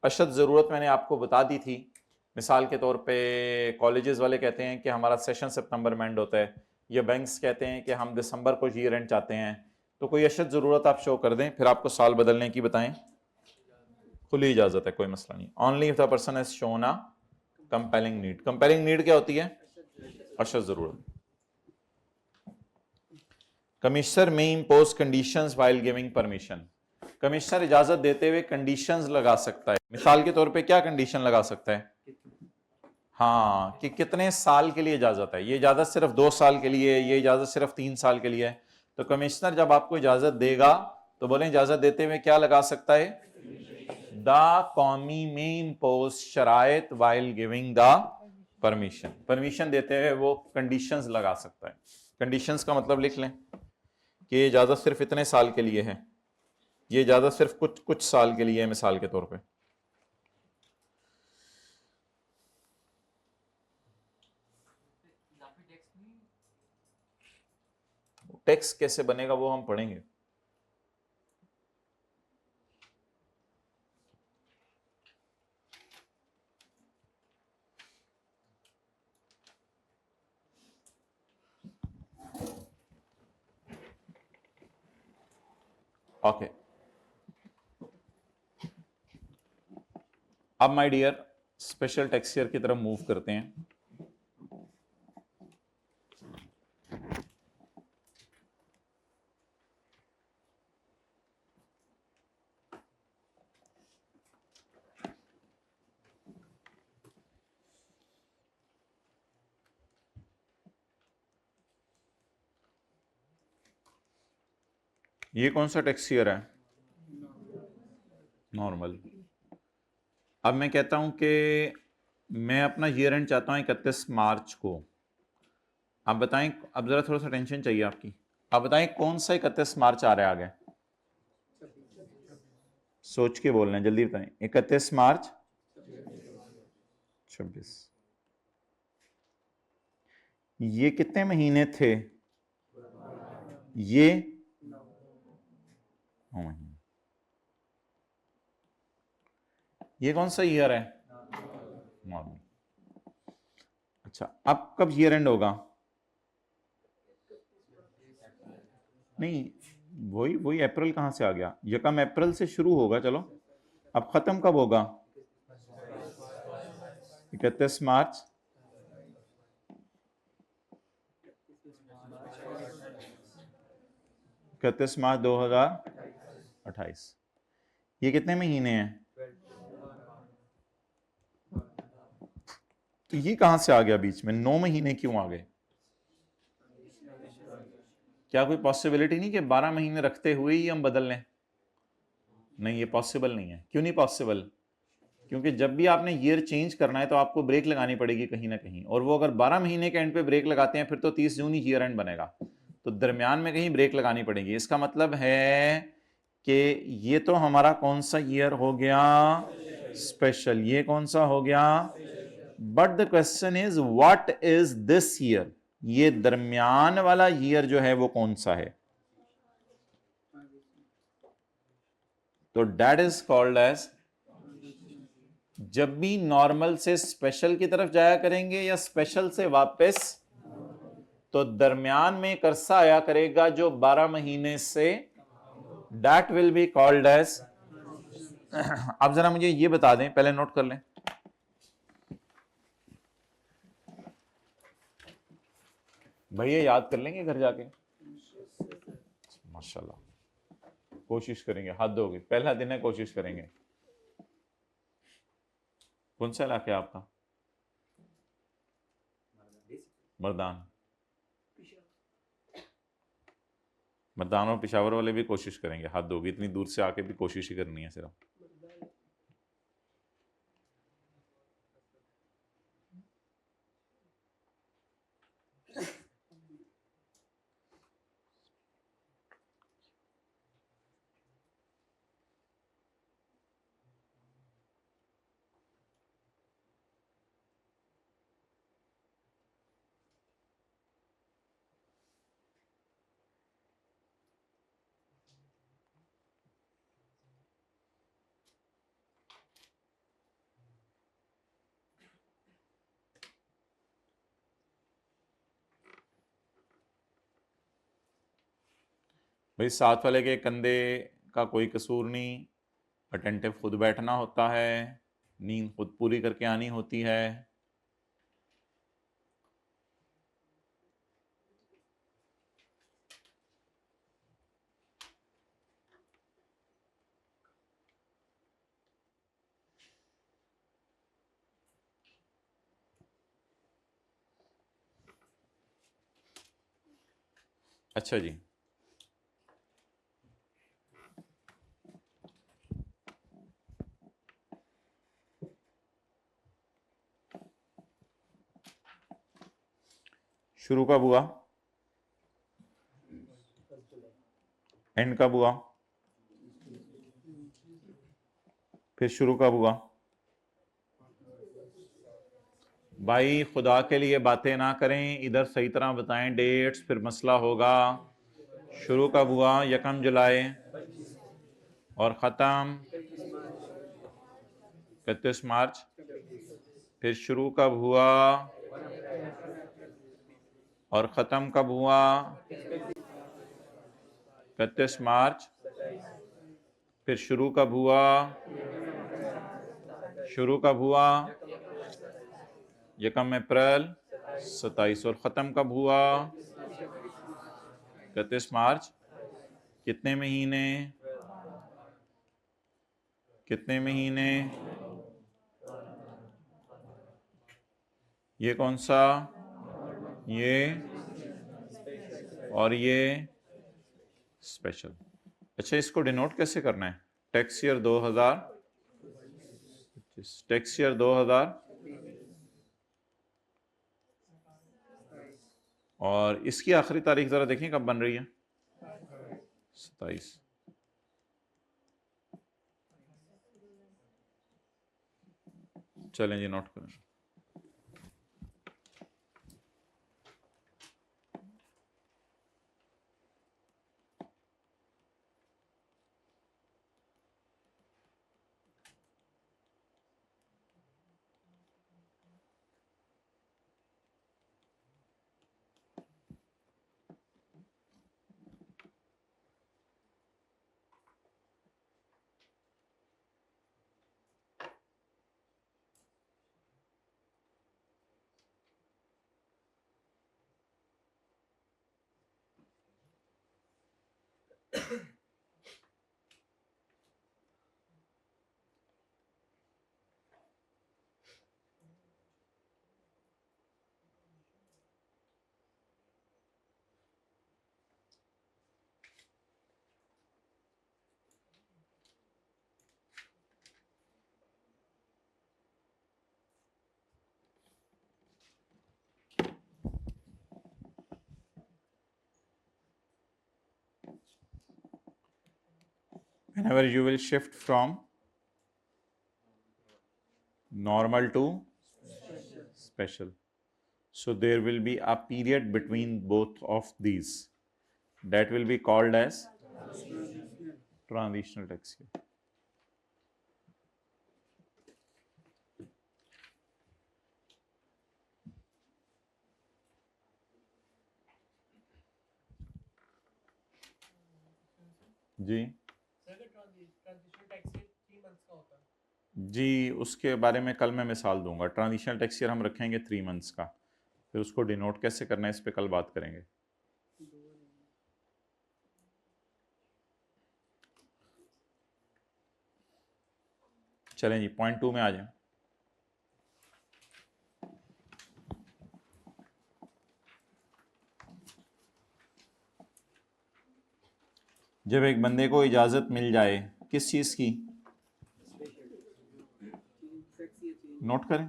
A: अशद जरूरत मैंने आपको बता दी थी। मिसाल के तौर पे कॉलेजेस वाले कहते हैं कि हमारा सेशन सितंबर में एंड होता है, या बैंक्स कहते हैं कि हम दिसंबर को ईयर एंड चाहते हैं, तो कोई अशद ज़रूरत आप शो कर दें, फिर आपको साल बदलने की बताएं, खुली इजाज़त है, कोई मसला नहीं। Only if the person has shown a compelling need. Compelling need क्या होती है? अशद ज़रूरत। कमिश्नर में impose conditions while giving permission. Commissioner इजाजत देते हुए कंडीशंस लगा सकता है। मिसाल के तौर पे क्या कंडीशन लगा सकता है? हाँ, कि कितने साल के लिए इजाजत है, ये इजाजत सिर्फ 2 साल के लिए, ये इजाजत सिर्फ 3 साल के लिए है। तो कमिश्नर जब आपको इजाजत देगा तो बोले इजाजत देते हुए क्या लगा सकता है? द कौमी में इम्पोज शराइत while giving the permission. Permission देते हुए वो कंडीशंस लगा सकता है। कंडीशंस का मतलब लिख लें कि ये इजाजत सिर्फ इतने साल के लिए है, ये इजाजत सिर्फ कुछ कुछ साल के लिए है, मिसाल के तौर पे। टेक्स्ट कैसे बनेगा वो हम पढ़ेंगे। ओके, अब my dear special text year की तरफ मूव करते हैं। ये कौन सा टेक्स्ट ईयर है? नॉर्मल। अब मैं कहता हूं कि मैं अपना ईयर एंड चाहता हूं 31 मार्च को। आप बताएं, अब जरा थोड़ा सा टेंशन चाहिए आपकी। आप बताएं कौन सा 31 मार्च आ रहा है आगे? सोच के बोल रहे हैं, जल्दी बताएं। 31 मार्च 26। ये कितने महीने थे? ये 9 महीने। ये कौन सा ईयर है? नॉर्मल। अच्छा, अब कब ईयर एंड होगा? नहीं, वही वही अप्रैल कहां से आ गया? यकम अप्रैल से शुरू होगा, चलो। अब खत्म कब होगा? 31 मार्च 2028। ये कितने महीने हैं? तो ये कहां से आ गया बीच में? 9 महीने क्यों आ गए? क्या कोई पॉसिबिलिटी नहीं कि 12 महीने रखते हुए ही हम बदल लें? नहीं, ये पॉसिबल नहीं है। क्यों नहीं पॉसिबल? क्योंकि जब भी आपने ईयर चेंज करना है तो आपको ब्रेक लगानी पड़ेगी कहीं ना कहीं, और वो अगर 12 महीने के एंड पे ब्रेक लगाते हैं फिर तो 30 जून ही ईयर एंड बनेगा, तो दरमियान में कहीं ब्रेक लगानी पड़ेगी। इसका मतलब है कि ये तो हमारा कौन सा ईयर हो गया? स्पेशल। ये कौन सा हो गया? But the question is what is this year? ये दरमियान वाला ईयर जो है वो कौन सा है? तो दैट इज कॉल्ड एज, जब भी नॉर्मल से स्पेशल की तरफ जाया करेंगे या स्पेशल से वापस, तो दरमियान में एक अरसा आया करेगा जो 12 महीने से, that will be called as. अब जरा मुझे ये बता दें, पहले नोट कर लें। भैया याद कर लेंगे घर जाके? माशाल्लाह, कोशिश करेंगे। हद होगी, पहला दिन है, कोशिश करेंगे। कौन सा इलाका है आपका? मर्दान। मर्दान और पिशावर वाले भी कोशिश करेंगे। हद होगी, इतनी दूर से आके भी कोशिश ही करनी है सिर्फ। भाई साथ वाले के कंधे का कोई कसूर नहीं, अटेंटिव खुद बैठना होता है, नींद खुद पूरी करके आनी होती है। अच्छा जी, शुरू कब हुआ, एंड कब हुआ, फिर शुरू कब हुआ? भाई खुदा के लिए बातें ना करें, इधर सही तरह बताएं डेट्स, फिर मसला होगा। शुरू कब हुआ? 1 जुलाई। और ख़त्म 31 मार्च। फिर शुरू कब हुआ और ख़त्म कब हुआ? 31 मार्च। फिर शुरू कब हुआ? शुरू कब हुआ? 1 अप्रैल 27। और ख़त्म कब हुआ? 31 मार्च। कितने महीने? कितने महीने? ये कौन सा? ये और ये स्पेशल। अच्छा, इसको डिनोट कैसे करना है? टैक्स ईयर 2000, टैक्स ईयर 2000 और इसकी आखिरी तारीख जरा देखें कब बन रही है? 27। चलें जी, नोट करें। Whenever you will shift from normal to special, so there will be a period between both of these that will be called as transitional tax year. जी जी, उसके बारे में कल मैं मिसाल दूंगा। ट्रांजिशनल टैक्स ईयर हम रखेंगे 3 मंथ्स का, फिर उसको डिनोट कैसे करना है इस पे कल बात करेंगे। चलें जी, पॉइंट 2 में आ जाएं। जब एक बंदे को इजाज़त मिल जाए किस चीज़ की, नोट करें।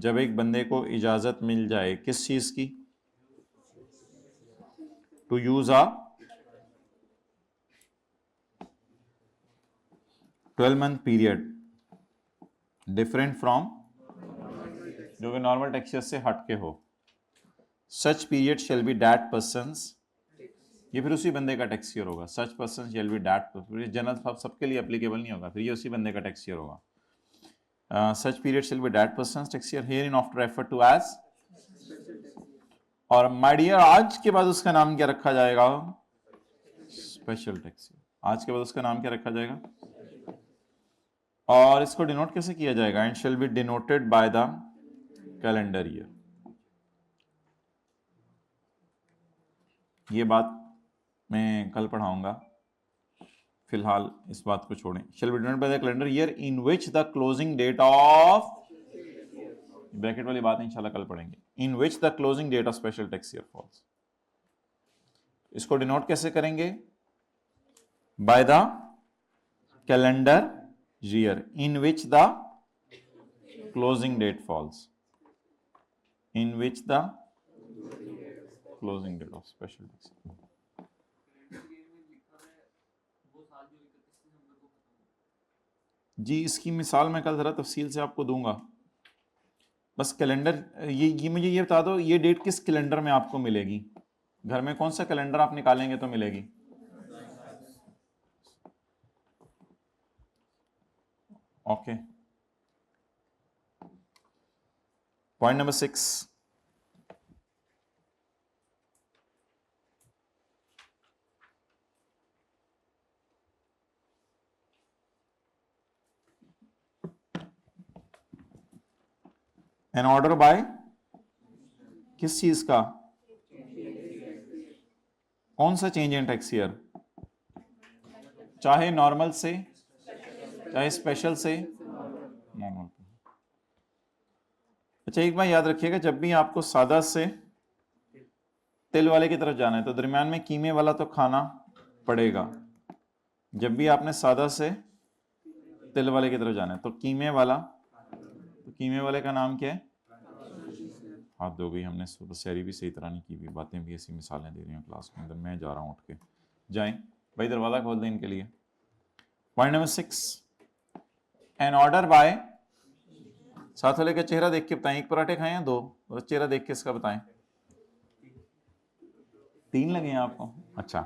A: जब एक बंदे को इजाज़त मिल जाए किस चीज़ की? To use a 12-month period different from, जो कि नॉर्मल टैक्स ईयर से हट के हो। Such period shall be that person's, ये फिर उसी बंदे का टैक्स ईयर होगा। Such person shall be that, general सबके लिए एप्लीकेबल नहीं होगा, फिर ये उसी बंदे का टैक्स ईयर होगा। Such period shall be that person's tax year, hereinafter referred to as और माय डियर आज के बाद उसका नाम क्या रखा जाएगा? Special tax year. आज के बाद उसका नाम क्या रखा जाएगा? और इसको डिनोट कैसे किया जाएगा? And shall be denoted by the calendar year. ये बात मैं कल पढ़ाऊंगा, फिलहाल इस बात को छोड़ें। Shall be denoted by the calendar year in which the closing date of, bracket वाली बात इंशाल्लाह कल पढ़ेंगे, in which the closing date of special tax year falls. इसको डिनोट कैसे करेंगे? By the calendar year in which the closing date falls, in which the closing date of special tax। जी इसकी मिसाल मैं कल जरा तफसील से आपको दूंगा। बस कैलेंडर ये मुझे ये बता दो, ये डेट किस कैलेंडर में आपको मिलेगी? घर में कौन सा कैलेंडर आप निकालेंगे तो मिलेगी? Okay, point number 6, an order by किस चीज का? कौन सा चेंज इन टैक्स ईयर? चाहे नॉर्मल से चाहे स्पेशल से, नॉर्मल। अच्छा एक बात याद रखिएगा, जब भी आपको सादा से तिल वाले की तरफ जाना है तो दरमियान में कीमे वाला तो खाना पड़ेगा। जब भी आपने सादा से तिल वाले की तरफ जाना है तो कीमे वाला, तो कीमे वाले का नाम क्या है? हाथ धो गई, हमने सुबह सैरी भी सही तरह नहीं की हुई, बातें भी ऐसी मिसालें दे रही हैं क्लास के अंदर। मैं जा रहा हूँ उठ के, जाएं भाई दरवाजा खोल दें इनके लिए। Point number 6, an order by, साथ वाले का चेहरा देख के बताएं, एक पराठे खाए हैं 2? और चेहरा देख के इसका बताएं। 3 लगे हैं आपको? अच्छा,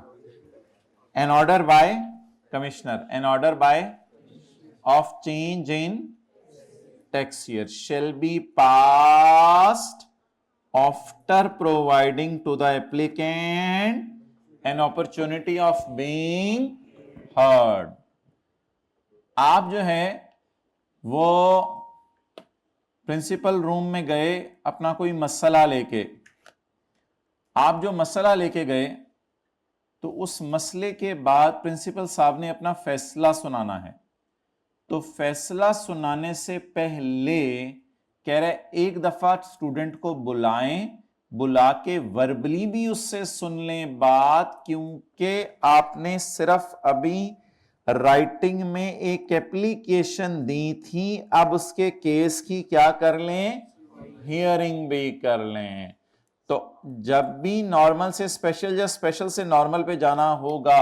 A: an order by commissioner, an order by of change in tax year shall be passed after providing to the applicant an opportunity of being heard. आप जो है वो प्रिंसिपल रूम में गए अपना कोई मसला लेके, आप जो मसला लेके गए तो उस मसले के बाद प्रिंसिपल साहब ने अपना फैसला सुनाना है। तो फैसला सुनाने से पहले कह रहे एक दफा स्टूडेंट को बुलाएं, बुला के वर्बली भी उससे सुन लें बात, क्योंकि आपने सिर्फ अभी राइटिंग में एक एप्लीकेशन दी थी, अब उसके केस की क्या कर लें? हियरिंग भी कर लें। तो जब भी नॉर्मल से स्पेशल या स्पेशल से नॉर्मल पे जाना होगा,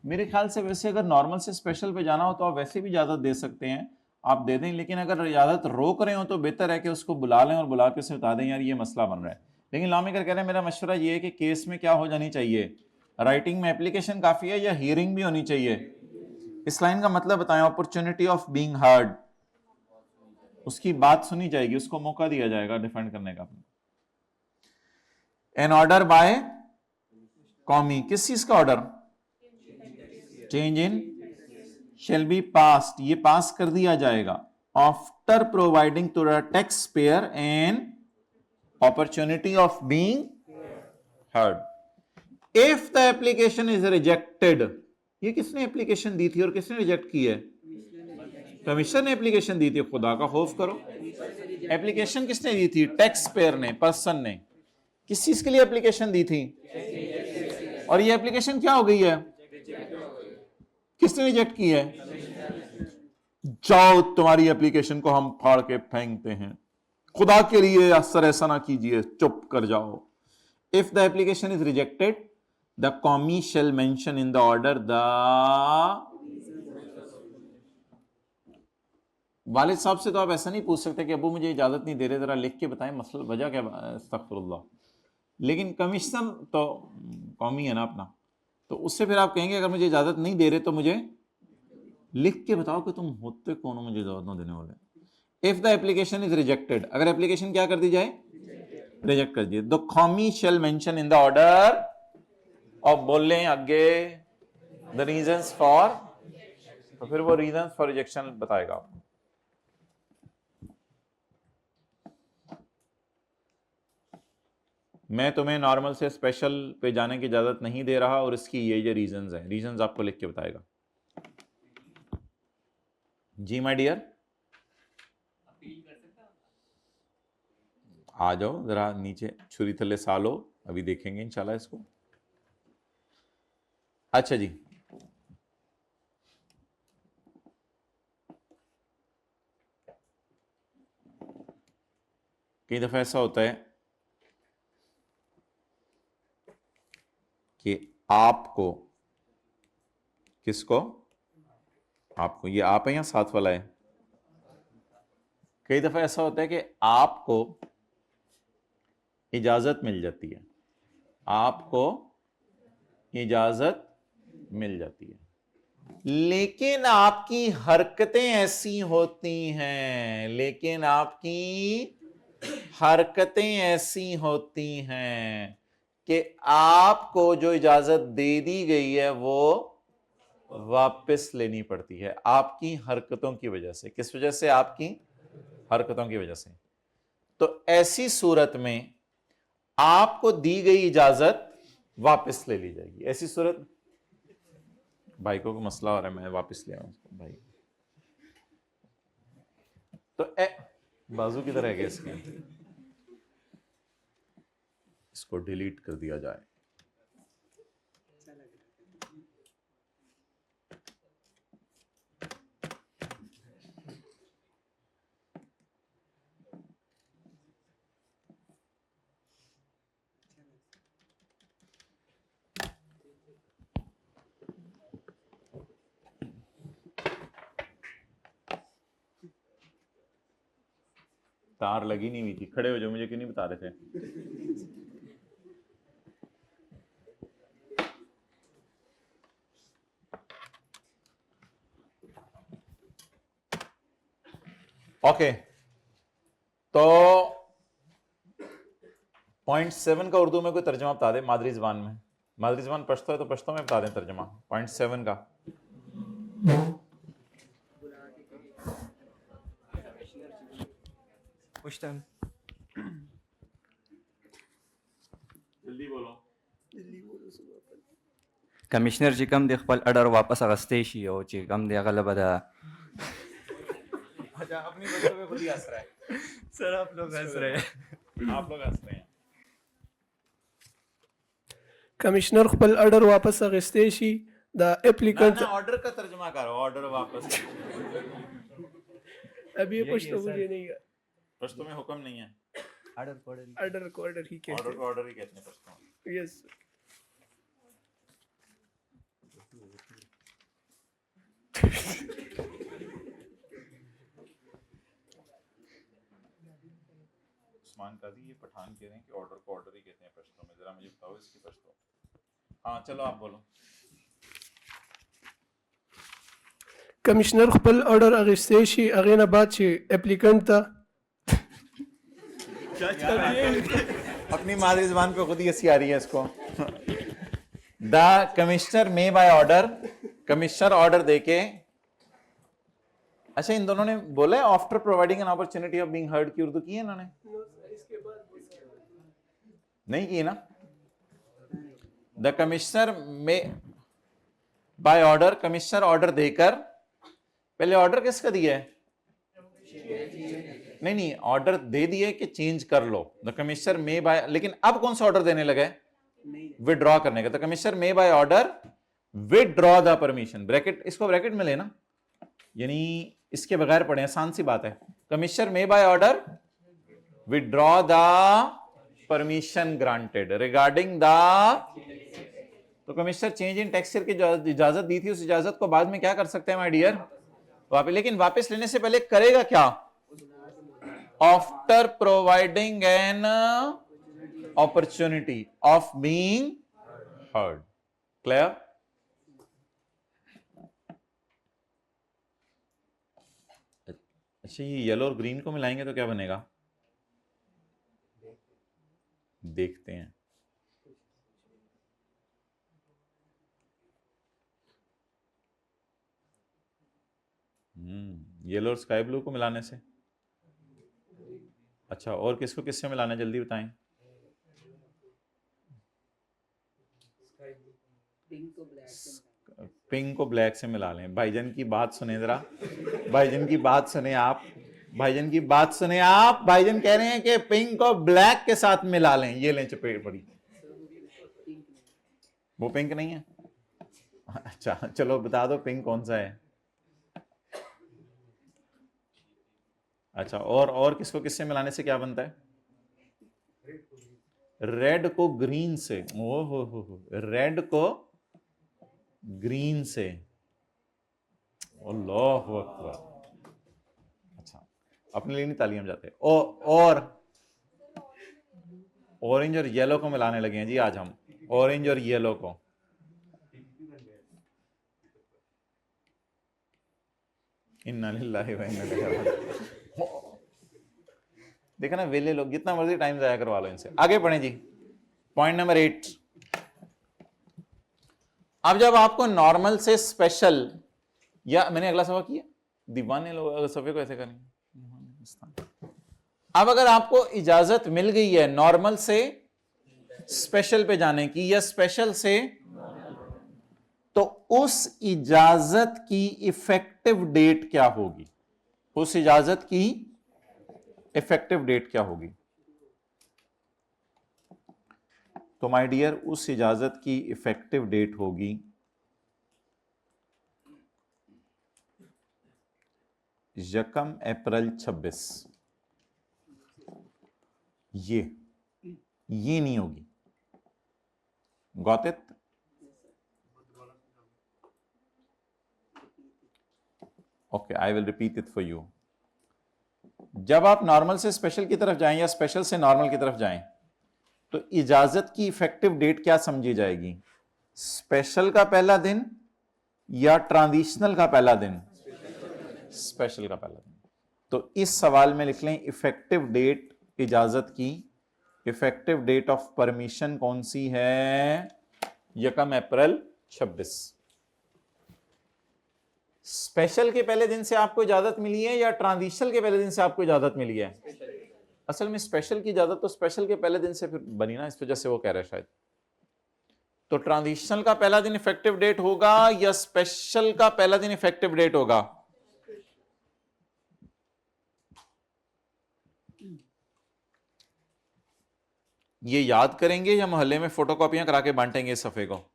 A: मेरे ख्याल से वैसे अगर नॉर्मल से स्पेशल पे जाना हो तो आप वैसे भी इजाजत दे सकते हैं, आप दे दें। लेकिन अगर इजाजत रोक रहे हो तो बेहतर है कि उसको बुला लें और बुला के उसे बता दें यार ये मसला बन रहा है। लेकिन लॉ मेकर कह रहे हैं मेरा मशवरा ये है कि केस में क्या हो जानी चाहिए? राइटिंग में एप्लीकेशन काफी है या हियरिंग भी होनी चाहिए? इस लाइन का मतलब बताएं, अपॉर्चुनिटी ऑफ बीइंग हर्ड, उसकी बात सुनी जाएगी, उसको मौका दिया जाएगा डिफेंड करने का। एन ऑर्डर बाय कॉमी, किस चीज का order? Change in shall be passed, ये पास कर दिया जाएगा after providing to the taxpayer an opportunity of being heard. If the application is rejected, ये किसने एप्लीकेशन दी थी और किसने रिजेक्ट की है? कमिश्नर ने एप्लीकेशन दी थी। खुदा का खौफ करो, एप्लीकेशन किसने दी थी? टैक्स पेयर ने, पर्सन ने। किस चीज के लिए एप्लीकेशन दी थी? और ये एप्लीकेशन क्या हो गई है? किसने रिजेक्ट की है? जाओ तुम्हारी एप्लीकेशन को हम फाड़ के फेंकते हैं, खुदा के लिए असर ऐसा ना कीजिए, चुप कर जाओ। If the application is rejected the कॉमी shall mention in the order the, वालिद साहब से तो आप ऐसा नहीं पूछ सकते कि अबू मुझे इजाजत नहीं दे रहे, जरा लिख के बताएं मसला वजह क्या? अस्तगफिरुल्लाह। लेकिन कमिश्नर तो कौमी है ना अपना, तो उससे फिर आप कहेंगे अगर मुझे इजाजत नहीं दे रहे तो मुझे लिख के बताओ कि तुम होते कौन हो मुझे इजाजत ना देने वाले। If the application is rejected, अगर एप्लीकेशन क्या कर दी जाए? रिजेक्ट कर दिए। द कॉमी shall mention in the order, और बोल लें आगे द रीजंस फॉर, तो फिर वो रीजंस फॉर रिजेक्शन बताएगा आपको। मैं तुम्हें नॉर्मल से स्पेशल पे जाने की इजाजत नहीं दे रहा, और इसकी ये रीजंस हैं, रीजंस आपको लिख के बताएगा। जी माय डियर, आ जाओ जरा नीचे, छुरी थल्ले सालो, अभी देखेंगे इंशाल्लाह इसको। अच्छा जी, कई दफा ऐसा होता है कि आपको, किसको, आपको, ये आप है या साथ वाला है? कई दफा ऐसा होता है कि आपको इजाजत मिल जाती है, आपको इजाजत मिल जाती है, लेकिन आपकी हरकतें ऐसी होती हैं, लेकिन आपकी हरकतें ऐसी होती हैं कि आपको जो इजाजत दे दी गई है वो वापस लेनी पड़ती है, आपकी हरकतों की वजह से। किस वजह से? आपकी हरकतों की वजह से। तो ऐसी सूरत में आपको दी गई इजाजत वापस ले ली जाएगी। ऐसी सूरत, भाई को मसला हो रहा है, मैं वापस ले आऊं भाई, तो बाजू किधर है गैस के, इसको डिलीट कर दिया जाए। तार लगी नहीं हुई थी, खड़े हो जाओ, मुझे क्यों नहीं बता रहे थे? ओके, तो पॉइंट 7 का उर्दू में कोई तर्जमा बता दे, मादरी जबान में। मादरी जबान पश्तो है तो पश्तो में बता दें तर्जमा पॉइंट 7 का। जल्दी बोलो।
B: कमिश्नर जी कम दे खपल ऑर्डर वापस अगस्ते शी हो जी कम दे गलत बता।
A: अच्छा, अपनी बच्चों पे खुद ही हंस रहा है
B: सर आप लोग हंस रहे हैं,
A: आप लोग हंस रहे हैं।
C: कमिश्नर खपल ऑर्डर वापस अगस्ते शी द
A: ना
C: एप्लीकेंट।
A: ना, ऑर्डर का तर्जमा करो, ऑर्डर वापस।
C: अभी ये पश्तो मुझे नहीं है,
A: पश्तो में हुक्म नहीं है,
B: ऑर्डर
C: ऑर्डर को ऑर्डर ही कहते
A: ऑर्डर को ऑर्डर ही कहते हैं पश्तो में।
C: हैं। यस,
A: उस्मान काजी, ये पठान कह रहे हैं कि ऑर्डर को ऑर्डर ही कहते हैं पश्तो में, जरा मुझे बताओ इसकी पश्तो। हाँ चलो आप बोलो।
C: कमिश्नर खपल ऑर्डर अगस्ते शी अगेना बाद शी एप्लीकेंट था।
A: अपनी मादरी जबान पे खुद ही हंसी आ रही है इसको। द कमिश्नर में बाय ऑर्डर, कमिश्नर ऑर्डर देके, अच्छा इन दोनों ने बोला है after providing N opportunity of being heard की उर्दू की है इन्होंने? नहीं की ना। द कमिश्नर में बाय ऑर्डर, कमिश्नर ऑर्डर देकर, पहले ऑर्डर किसका दिया है? नहीं, ऑर्डर दे दिए कि चेंज कर लो। द कमिश्नर मे बाय, लेकिन अब कौन सा ऑर्डर देने लगा है? विड्रॉ करने का। The commissioner may by order withdraw the permission, bracket, इसको ब्रैकेट में लेना, यानी इसके बगैर पढ़े, आसान सी बात है। Commissioner may by order withdraw the permission granted regarding the, तो कमिश्नर चेंज इन टेक्सचर की इजाजत दी थी, उस इजाजत को बाद में क्या कर सकते हैं माय डियर? वापस। लेकिन वापस लेने से पहले करेगा क्या? After providing N opportunity of being heard. Clear? अच्छा, ये येलो और ग्रीन को मिलाएंगे तो क्या बनेगा? देखते हैं। येलो और स्काई ब्लू को मिलाने से। अच्छा, और किसको किससे मिलाना है, जल्दी बताएं। पिंक को ब्लैक से मिला लें। भाईजान की बात सुने जरा, भाईजान की बात सुने आप, भाईजान की बात सुने आप। भाईजान कह रहे हैं कि पिंक को ब्लैक के साथ मिला लें। ये लें चपेट पड़ी, वो पिंक नहीं है। अच्छा चलो बता दो पिंक कौन सा है। अच्छा, और किसको किससे मिलाने से क्या बनता है? रेड को ग्रीन से। ओ हो, रेड को ग्रीन से। अल्लाहु अकबर। अच्छा, अपने लिए नहीं तालियां जाते। और ऑरेंज और येलो को मिलाने लगे हैं जी आज हम, ऑरेंज और येलो को। इन्ना लिल्लाहि व इन्ना इलैहि राजिऊन। देखा ना, वेले लोग, जितना मर्जी टाइम जाया करवा लो इनसे। आगे पढ़ें जी, पॉइंट नंबर 8। अब जब आपको नॉर्मल से स्पेशल, या मैंने अगला सफा किया, दीवाने लोग सफे को ऐसे करेंगे। अब अगर आपको इजाजत मिल गई है नॉर्मल से स्पेशल पे जाने की, या स्पेशल से, तो उस इजाजत की इफेक्टिव डेट क्या होगी? उस इजाजत की इफेक्टिव डेट क्या होगी? तो माय डियर, उस इजाजत की इफेक्टिव डेट होगी 1 अप्रैल 26। ये नहीं होगी। Got it? Okay, I will repeat it for you. जब आप नॉर्मल से स्पेशल की तरफ जाएं या स्पेशल से नॉर्मल की तरफ जाएं, तो इजाजत की इफेक्टिव डेट क्या समझी जाएगी? स्पेशल का पहला दिन या ट्रांजिशनल का पहला दिन? स्पेशल का पहला दिन। तो इस सवाल में लिख लें इफेक्टिव डेट इजाजत की, इफेक्टिव डेट ऑफ परमिशन कौन सी है? 1 अप्रैल 26। स्पेशल के पहले दिन से आपको इजाजत मिली है या ट्रांजिशनल के पहले दिन से आपको इजाजत मिली है? असल में स्पेशल की इजाजत तो स्पेशल के पहले दिन से फिर बनी ना, इस वजह से वो कह रहा है शायद। तो ट्रांजिशनल का पहला दिन इफेक्टिव डेट होगा या स्पेशल का पहला दिन इफेक्टिव डेट होगा? ये याद करेंगे या मोहल्ले में फोटोकॉपियां करा के बांटेंगे इस सफे को?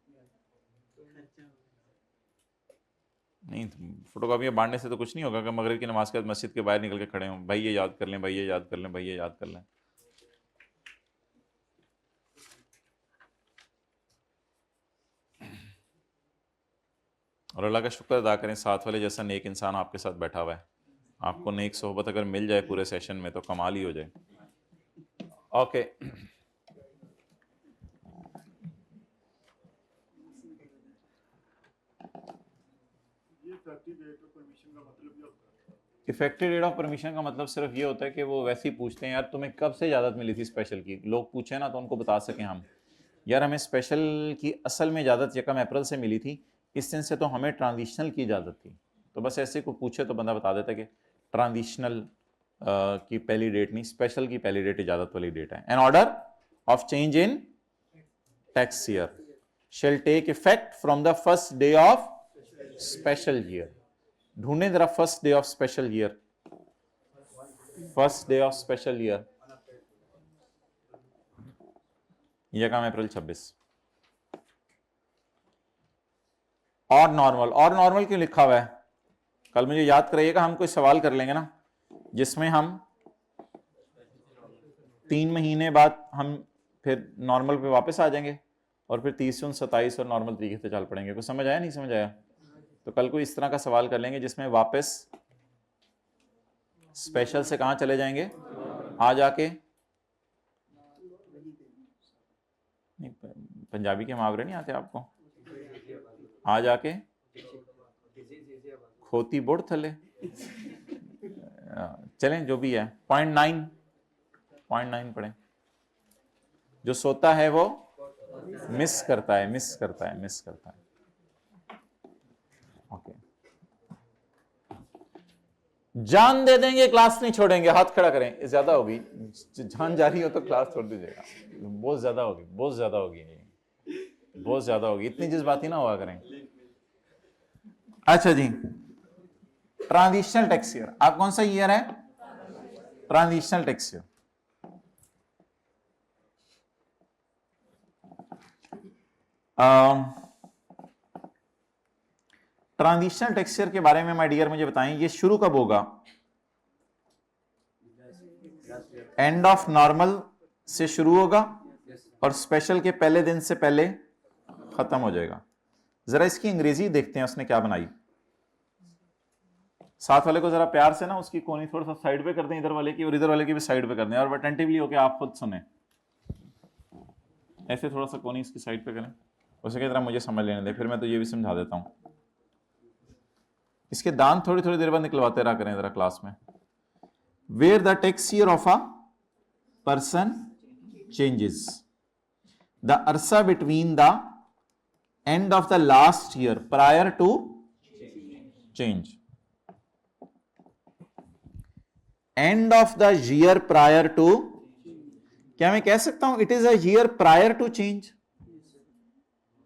A: नहीं, फोटोकॉपियां बांटने से तो कुछ नहीं होगा कि मगरिब की नमाज के बाद मस्जिद के बाहर निकल के खड़े हों, भाई ये याद कर लें, भाई ये याद कर लें, भाई ये याद कर लें। और अल्लाह का शुक्र अदा करें, साथ वाले जैसा नेक इंसान आपके साथ बैठा हुआ है। आपको नेक सोहबत अगर मिल जाए पूरे सेशन में तो कमाल ही हो जाए। Okay, effective date of permission का मतलब सिर्फ ये होता है कि वो वैसे ही पूछते हैं, यार तुम्हें कब से इजाज़त मिली थी स्पेशल की? लोग पूछे ना तो उनको बता सकें हम, यार हमें स्पेशल की असल में इजाज़त 1 अप्रैल से मिली थी, इस दिन से तो हमें ट्रांजिशनल की इजाज़त थी। तो बस ऐसे को पूछे तो बंदा बता देता है कि ट्रांजिशनल की पहली डेट नहीं, स्पेशल की पहली डेट इजाज़त वाली डेट है। An order of change in tax year shall take effect from the first day of special year. ढूंढे जरा first day of special year, first day of special year 1 April 26। और normal क्यों लिखा हुआ है? कल मुझे याद कराइएगा, हम कोई सवाल कर लेंगे ना जिसमें हम 3 महीने बाद हम फिर नॉर्मल पे वापस आ जाएंगे और फिर 30 जून 27 और नॉर्मल तरीके से चल पड़ेंगे। कुछ समझ आया? नहीं समझ आया? तो कल को इस तरह का सवाल कर लेंगे जिसमें वापस स्पेशल से कहां चले जाएंगे, आ जाके नहीं, पंजाबी के मुहावरे नहीं आते आपको? आ जाके खोती बुढ़ थले। चलें जो भी है। पॉइंट 9 पढ़ें। जो सोता है वो मिस करता है, मिस करता है, मिस करता है। ओके, जान दे देंगे, क्लास नहीं छोड़ेंगे, हाथ खड़ा करें। ज्यादा होगी, जान जा रही हो तो क्लास छोड़ दीजिएगा, बहुत ज्यादा होगी, बहुत ज्यादा होगी, बहुत ज्यादा होगी, इतनी जज्बाती ना हुआ करें। अच्छा जी, ट्रांजिशनल टैक्स ईयर, आप कौन सा ईयर है? Transitional tax year. Transitional tax year के बारे में माय डियर मुझे बताएं, ये शुरू कब होगा? एंड ऑफ नॉर्मल से शुरू होगा और स्पेशल के पहले दिन से पहले खत्म हो जाएगा। जरा इसकी अंग्रेजी देखते हैं उसने क्या बनाई। साथ वाले को जरा प्यार से ना उसकी कोनी थोड़ा सा साइड पे कर दें, इधर वाले की और इधर वाले की भी साइड पे कर दें, और अटेंटिवली होकर आप खुद सुने। ऐसे थोड़ा सा कोनी इसकी साइड पे करें, उसे की तरह मुझे समझ लेने दे, फिर मैं तो ये भी समझा देता हूं। इसके दांत थोड़ी थोड़ी देर बाद निकलवाते रहा करें जरा क्लास में। Where the tax year of a person changes, the अरसा between the end of the last year prior to change, end of the year prior to, क्या मैं कह सकता हूं it is a year prior to change?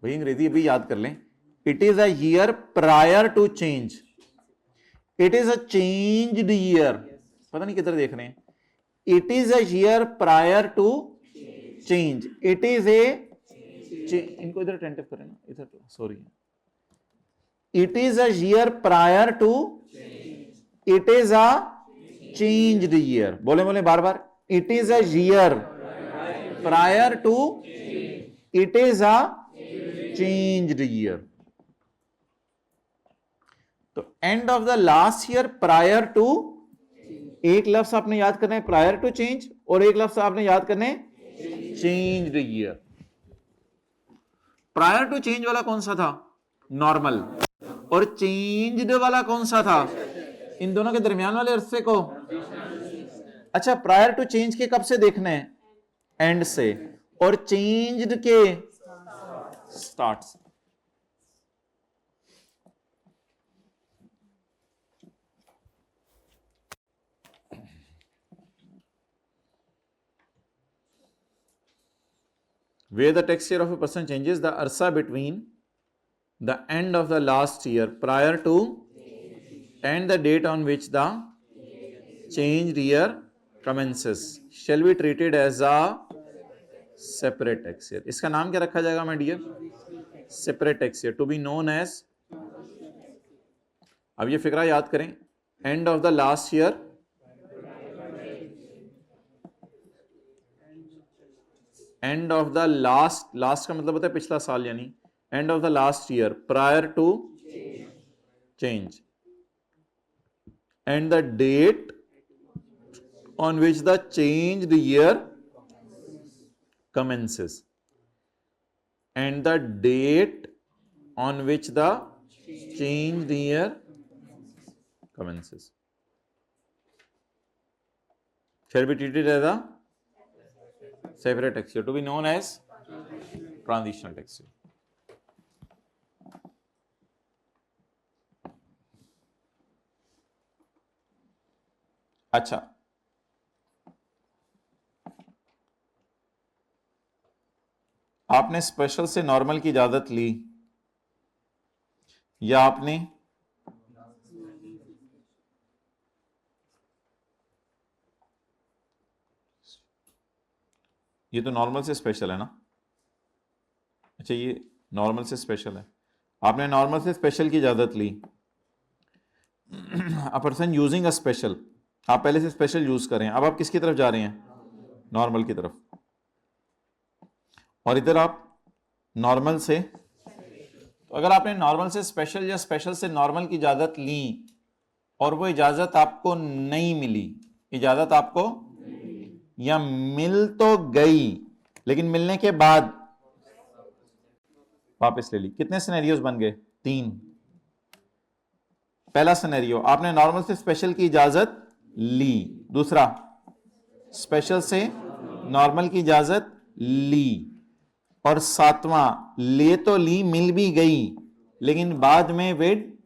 A: भाई अंग्रेजी अभी याद कर लें, it is a year prior to change, it is a changed year. पता नहीं किधर देख रहे हैं, it is a year prior to change, it is a, इनको इधर अटेंटिव करें ना, इधर, sorry, it is a year prior to, it is a changed year. बोले बोले बार बार, it is a year prior to, it is a changed year. तो end of the last year prior to, एक लफ्ज आपने याद करना है प्रायर टू चेंज, और एक लफ्ज आपने याद करना है changed year. Prior to change वाला कौन सा था? नॉर्मल। और चेंज्ड वाला कौन सा था? इन दोनों के दरमियान वाले अरसे को। अच्छा, प्रायर टू चेंज के कब से देखना है? एंड से, और चेंज्ड के स्टार्ट से। Where the tax year of a person changes, the arsa between the end of the last year prior to and the date on which the changed year commences shall be treated as a separate tax year. इसका नाम क्या रखा जाएगा my dear? Separate tax year, to be known as, अब ये फिक्रा याद करें, end of the last year end of the last, last का मतलब होता है पिछला साल, यानी end of the last year prior to change, and the date on which the changed year commences, and the date on which the changed year commences shall be treated as a separate tax year, to be known as transitional tax year. अच्छा, आपने special से normal की इजाजत ली, या आपने ये तो normal से स्पेशल है ना? अच्छा, ये नॉर्मल से स्पेशल है, आपने नॉर्मल से स्पेशल की इजाजत ली। A person using a special, आप पहले से स्पेशल यूज करें, अब आप किसकी तरफ जा रहे हैं? नॉर्मल की तरफ। और इधर आप नॉर्मल से, तो अगर आपने नॉर्मल से स्पेशल या स्पेशल से नॉर्मल की इजाजत ली और वो इजाजत आपको नहीं मिली, इजाजत आपको या मिल तो गई लेकिन मिलने के बाद वापस ले ली, कितने सिनेरियोज बन गए? 3। पहला सिनेरियो, आपने नॉर्मल से स्पेशल की इजाजत ली। दूसरा, स्पेशल से नॉर्मल की इजाजत ली, और सातवां ले तो ली, मिल भी गई, लेकिन बाद में विद।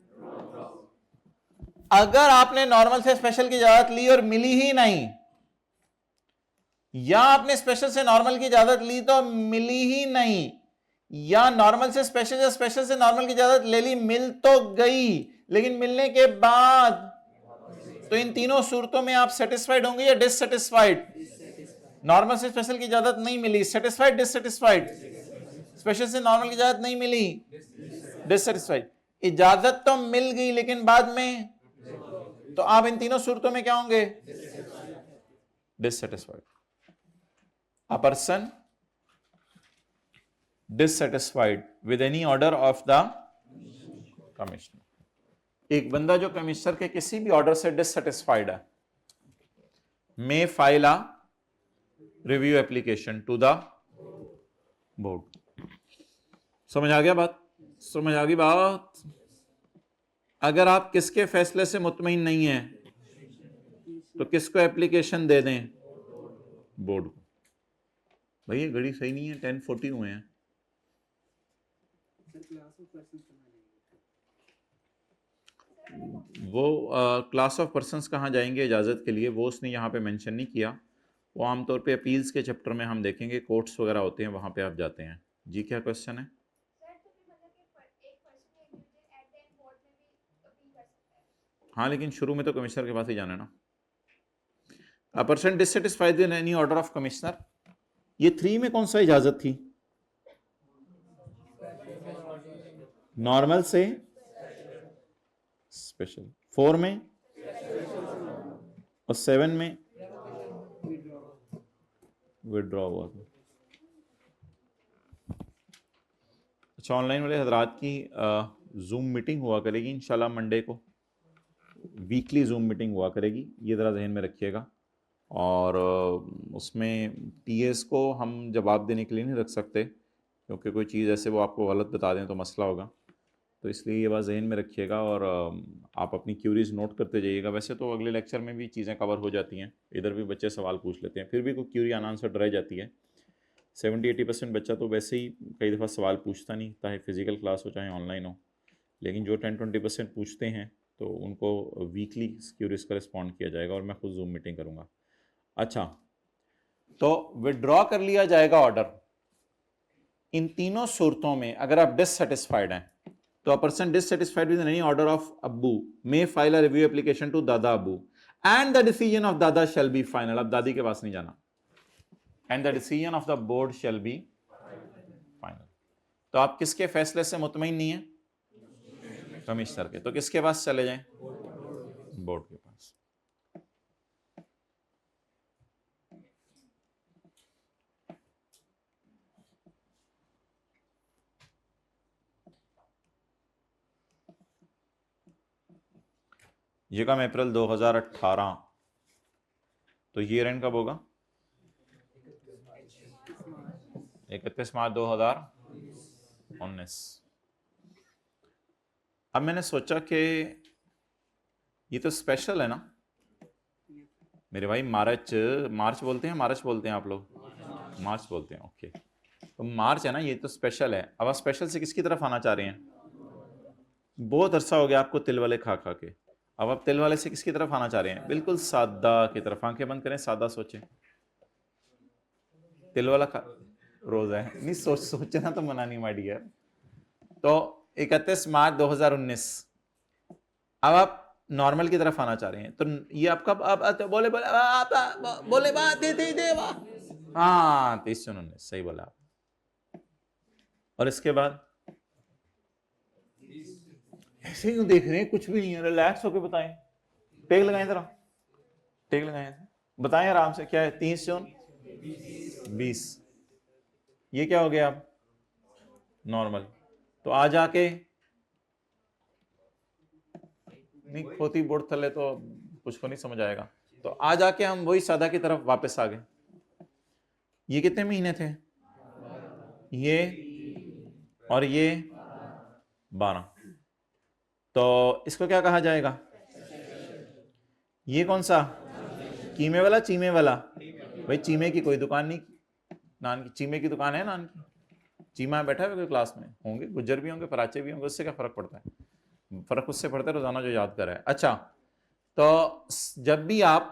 A: अगर आपने नॉर्मल से स्पेशल की इजाजत ली और मिली ही नहीं, या आपने स्पेशल से नॉर्मल की इजाजत ली तो मिली ही नहीं, या नॉर्मल से स्पेशल या स्पेशल से नॉर्मल की इजाजत ले ली, मिल तो गई लेकिन मिलने के बाद, तो इन तीनों सूरतों में आप सेटिस्फाइड होंगे या डिससेटिस्फाइड? नॉर्मल से स्पेशल की इजाजत नहीं मिली, सेटिस्फाइड डिससेटिस्फाइड? स्पेशल से नॉर्मल की इजाजत नहीं मिली, डिससेटिस्फाइड। इजाजत तो मिल गई लेकिन बाद में, तो आप इन तीनों सूरतों में क्या होंगे? Dissatisfied. A person dissatisfied with any order of the commissioner. एक बंदा जो कमिश्नर के किसी भी ऑर्डर से डिससेटिस्फाइड है, may file a review application to the board. समझ आ गया बात? समझ आ गई बात? अगर आप किसके फैसले से मुतमईन नहीं है तो किसको एप्लीकेशन दे दें? बोर्ड को। भाई ये घड़ी सही नहीं है, 10:40 हुए हैं। वो क्लास ऑफ पर्सन्स कहाँ जाएंगे इजाज़त के लिए, वो उसने यहाँ पे मेंशन नहीं किया। वो आमतौर पे अपील्स के चैप्टर में हम देखेंगे, कोर्ट्स वगैरह होते हैं, वहाँ पे आप जाते हैं। जी क्या क्वेश्चन है? हाँ, लेकिन शुरू में तो कमिश्नर के पास ही जाना है ना। अ person dissatisfied with any order of commissioner, ये 3 में कौन सा इजाजत थी? नॉर्मल से स्पेशल, 4 में और 7 में विड्रॉ हुआ था। अच्छा, ऑनलाइन वाले हजरात की जूम मीटिंग हुआ करेगी इंशाल्लाह मंडे को, वीकली जूम मीटिंग हुआ करेगी, ये ज़रा जहन में रखिएगा। और उसमें टीएस को हम जवाब देने के लिए नहीं रख सकते, क्योंकि कोई चीज़ ऐसे वो आपको गलत बता दें तो मसला होगा, तो इसलिए ये बात जहन में रखिएगा और आप अपनी क्यूरीज नोट करते जाइएगा। वैसे तो अगले लेक्चर में भी चीज़ें कवर हो जाती हैं, इधर भी बच्चे सवाल पूछ लेते हैं, फिर भी कोई क्यूरी अनआंसर्ड रह जाती है। 70-80% बच्चा तो वैसे ही कई दफ़ा सवाल पूछता नहीं, चाहे फिज़िकल क्लास हो चाहे ऑनलाइन हो, लेकिन जो 10-20% पूछते हैं तो उनको वीकली क्यूरीज का रिस्पॉन्ड किया जाएगा और मैं खुद जूम मीटिंग करूँगा। अच्छा, तो विड्रॉ कर लिया जाएगा ऑर्डर। इन तीनों सूरतों में अगर आप डिससेटिस्फाइड हैं तो a person dissatisfied with any order of अब्बू may file a review application to दादा अब्बू एंड द डिसीजन ऑफ दादा शैल बी फाइनल। अब दादी के पास नहीं जाना। And the decision of the board shall be final. तो आप किसके फैसले से मुतमईन नहीं है? कमिश्नर के। तो किसके पास चले जाएं? बोर्ड के पास। ये कम अप्रैल 2018, तो ईयर एंड कब होगा? 31 मार्च 2019। अब मैंने सोचा कि ये तो स्पेशल है ना मेरे भाई। मार्च बोलते हैं, मार्च बोलते हैं आप लोग? मार्च बोलते हैं, ओके। तो मार्च है ना, ये तो स्पेशल है। अब आप स्पेशल से किसकी तरफ आना चाह रहे हैं? बहुत अरसा हो गया आपको तिल वाले खा खा के, अब आप तिल वाले से किसकी तरफ आना चाह रहे हैं? बिल्कुल सादा की तरफ। आंखें बंद करें, सादा सोचें। तिल वाला रोजा है नहीं, सोचना तो मना नहीं माय डियर। तो 31 मार्च 2019, अब आप नॉर्मल की तरफ आना चाह रहे हैं, तो ये आपका बोले बात दे हाँ 23/19 सही बोला आप। और इसके बाद ऐसे ही देख रहे हैं, कुछ भी नहीं है, रिलैक्स होकर बताएं। टेक लगाएं जरा, टेक लगाएं, बताएं आराम से। क्या है? 30 जून 20, ये क्या हो गया अब? नॉर्मल। तो आ जाके नहीं खोती बोर्ड थले तो कुछ को नहीं समझ आएगा। तो आ जाके हम वही सादा की तरफ वापस आ गए। ये कितने महीने थे? ये और ये 12। तो इसको क्या कहा जाएगा? ये कौन सा? कीमे वाला, चीमे वाला? भाई चीमे की कोई दुकान नहीं, नान की, चीमे की दुकान है नान की, चीमा बैठा है कोई क्लास में, होंगे गुज्जर भी होंगे, पराचे भी होंगे, उससे क्या फर्क पड़ता है? फर्क उससे पड़ता है रोजाना जो याद कर रहा है। अच्छा, तो जब भी आप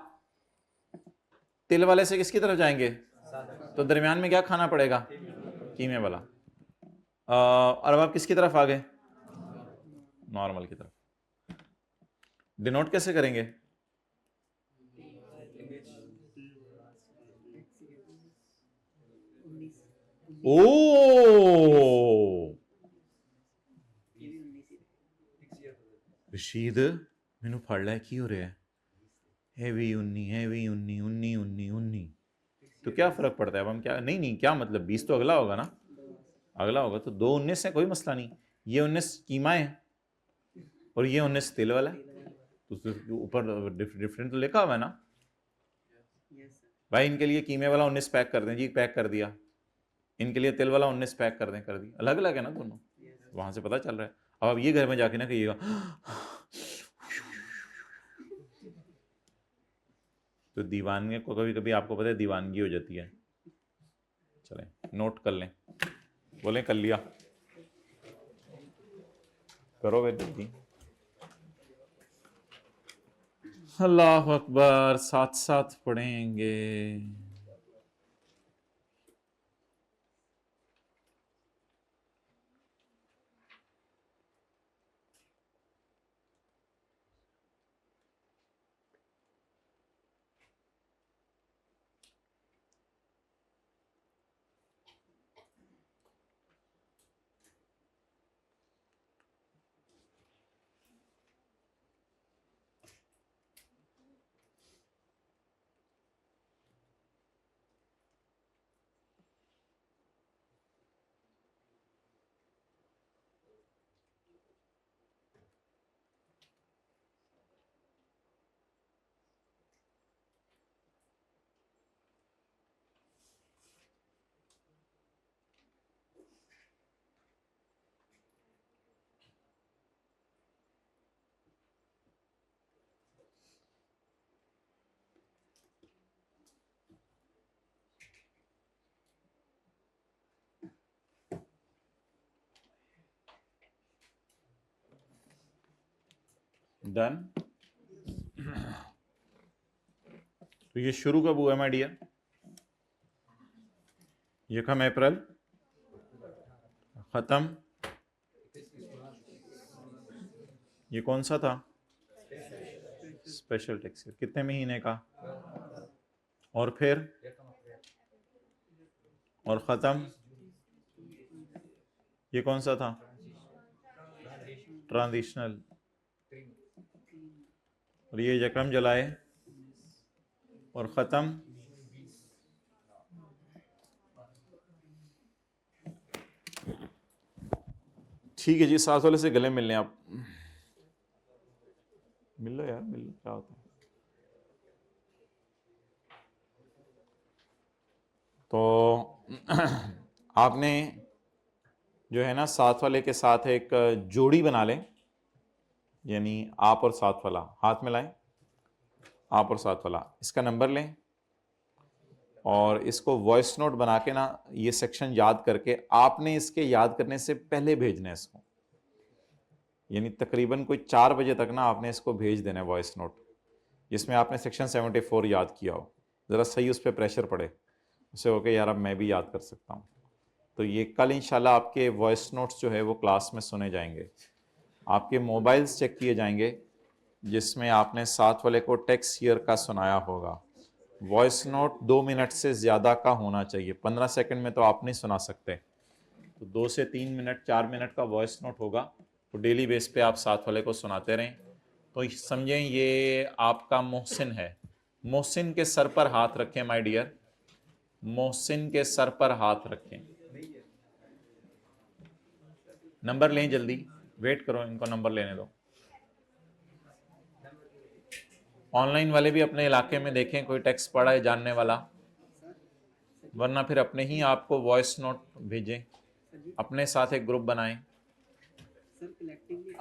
A: तिल वाले से किसकी तरफ जाएंगे, तो दरमियान में क्या खाना पड़ेगा, कीमे वाला। और अब आप किसकी तरफ आ गए, नॉर्मल की तरफ। डिनोट कैसे करेंगे, ओ रशीद मैनू फड़ लिया की हो रहा है, हैवी 19 हैवी 19 19 19 19, तो क्या फर्क पड़ता है? अब हम क्या, नहीं नहीं क्या मतलब 20 तो अगला होगा ना, अगला होगा तो 2 19 है, कोई मसला नहीं। ये 19 कीमा है और ये 19 तेल वाला है, तो ऊपर डिफरेंट तो लिखा हुआ है ना भाई। इनके लिए कीमे वाला 19 पैक कर दें जी, पैक कर दिया। इनके लिए तेल वाला 19 पैक कर दें, कर दिया। अलग अलग है ना दोनों, वहां से पता चल रहा है। अब ये घर में जाके ना कहिएगा तो दीवानगी को कभी कभी आपको पता है दीवानगी हो जाती है। चलें नोट कर लें, बोले कर लिया, करो वे जल्दी। अल्लाह अकबर, साथ साथ पढ़ेंगे। डन। तो ये शुरू कब हुआ माय डियर, ये कम अप्रैल, खत्म ये कौन सा था, स्पेशल टैक्स, कितने महीने का, और फिर और खत्म ये कौन सा था, ट्रांजिशनल, और ये यकम जलाए और खत्म ठीक है जी। साथ वाले से गले मिल लें आप, मिल लो यार, मिल लो, क्या होता है। तो आपने जो है ना साथ वाले के साथ एक जोड़ी बना लें, यानी आप और साथ वाला हाथ में लाएं, आप और साथ वाला, इसका नंबर लें और इसको वॉइस नोट बना के ना ये सेक्शन याद करके आपने इसके याद करने से पहले भेजना है इसको, यानी तकरीबन कोई 4 बजे तक ना आपने इसको भेज देना है वॉइस नोट, जिसमें आपने सेक्शन 74 याद किया हो, ज़रा सही उस पर प्रेशर पड़े, उससे ओके यार अब मैं भी याद कर सकता हूँ। तो ये कल इंशाल्लाह आपके वॉइस नोट्स जो है वो क्लास में सुने जाएंगे, आपके मोबाइल्स चेक किए जाएंगे जिसमें आपने साथ वाले को टेक्स्ट ईयर का सुनाया होगा। वॉइस नोट 2 मिनट से ज़्यादा का होना चाहिए, 15 सेकंड में तो आप नहीं सुना सकते, तो 2 से 3 मिनट 4 मिनट का वॉइस नोट होगा, तो डेली बेस पे आप साथ वाले को सुनाते रहें। तो समझें ये आपका मोहसिन है, मोहसिन के सर पर हाथ रखें माय डियर, मोहसिन के सर पर हाथ रखें। नंबर लें जल्दी, वेट करो, इनको नंबर लेने दो। ऑनलाइन वाले भी अपने इलाके में देखें कोई टेक्स्ट पढ़ा है जानने वाला, वरना फिर अपने ही आपको वॉइस नोट भेजें, अपने साथ एक ग्रुप बनाएं।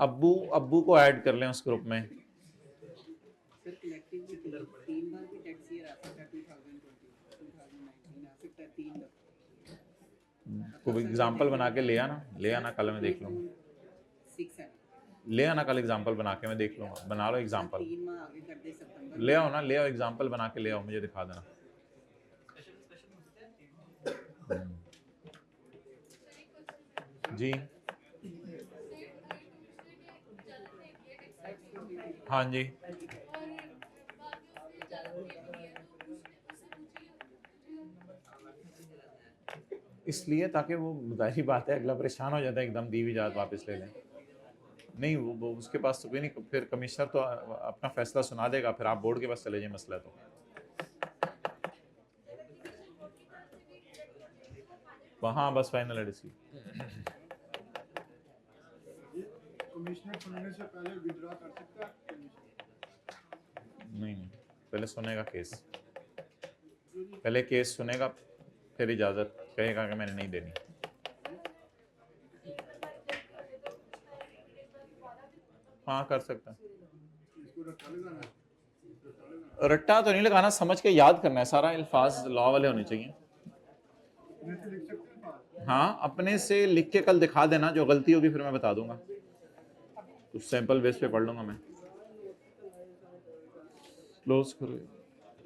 A: अब्बू अब्बू को ऐड कर लें उस ग्रुप में।
D: सर कलेक्टिवली 3 बार भी टैक्स ईयर आ सकता है, 2020 2019 आ सकता है 3 दफा।
A: कोई एग्जांपल बना के ले आना कल मैं देख लूँगा।
D: 6 है
A: ले आना कल एग्जांपल बना के मैं देख लूँगा। बना लो एग्जांपल,
D: 3 माह आगे कर दे सितंबर
A: ले आओ ना, ले आओ एग्जांपल बना के ले आओ, मुझे दिखा देना। जी हाँ जी, इसलिए ताकि वो जाहिर बात है अगला परेशान हो जाता है एकदम दी हुई जात वापस ले लें। नहीं वो उसके पास तो कोई नहीं, फिर कमिश्नर तो अपना फैसला सुना देगा, फिर आप बोर्ड के पास चले जाए मसला तो। वहाँ बस फाइनल है डिसीजन।
E: कमिश्नर सुनने से पहले विड्रॉ कर सकता है
A: नहीं पहले सुनेगा केस, पहले केस सुनेगा फिर इजाज़त कहेगा कि मैंने नहीं देनी। हाँ कर सकता है,
E: इसको रखा लगाना है।
A: रट्टा तो नहीं लगाना, समझ के याद करना है, सारा अल्फाज लॉ वाले होने चाहिए।
E: अपने से लिख सकते हैं बात।
A: हाँ अपने से लिख के कल दिखा देना, जो गलती होगी फिर मैं बता दूंगा, तो सैंपल बेस पे पढ़ लूंगा मैं। क्लोज करो।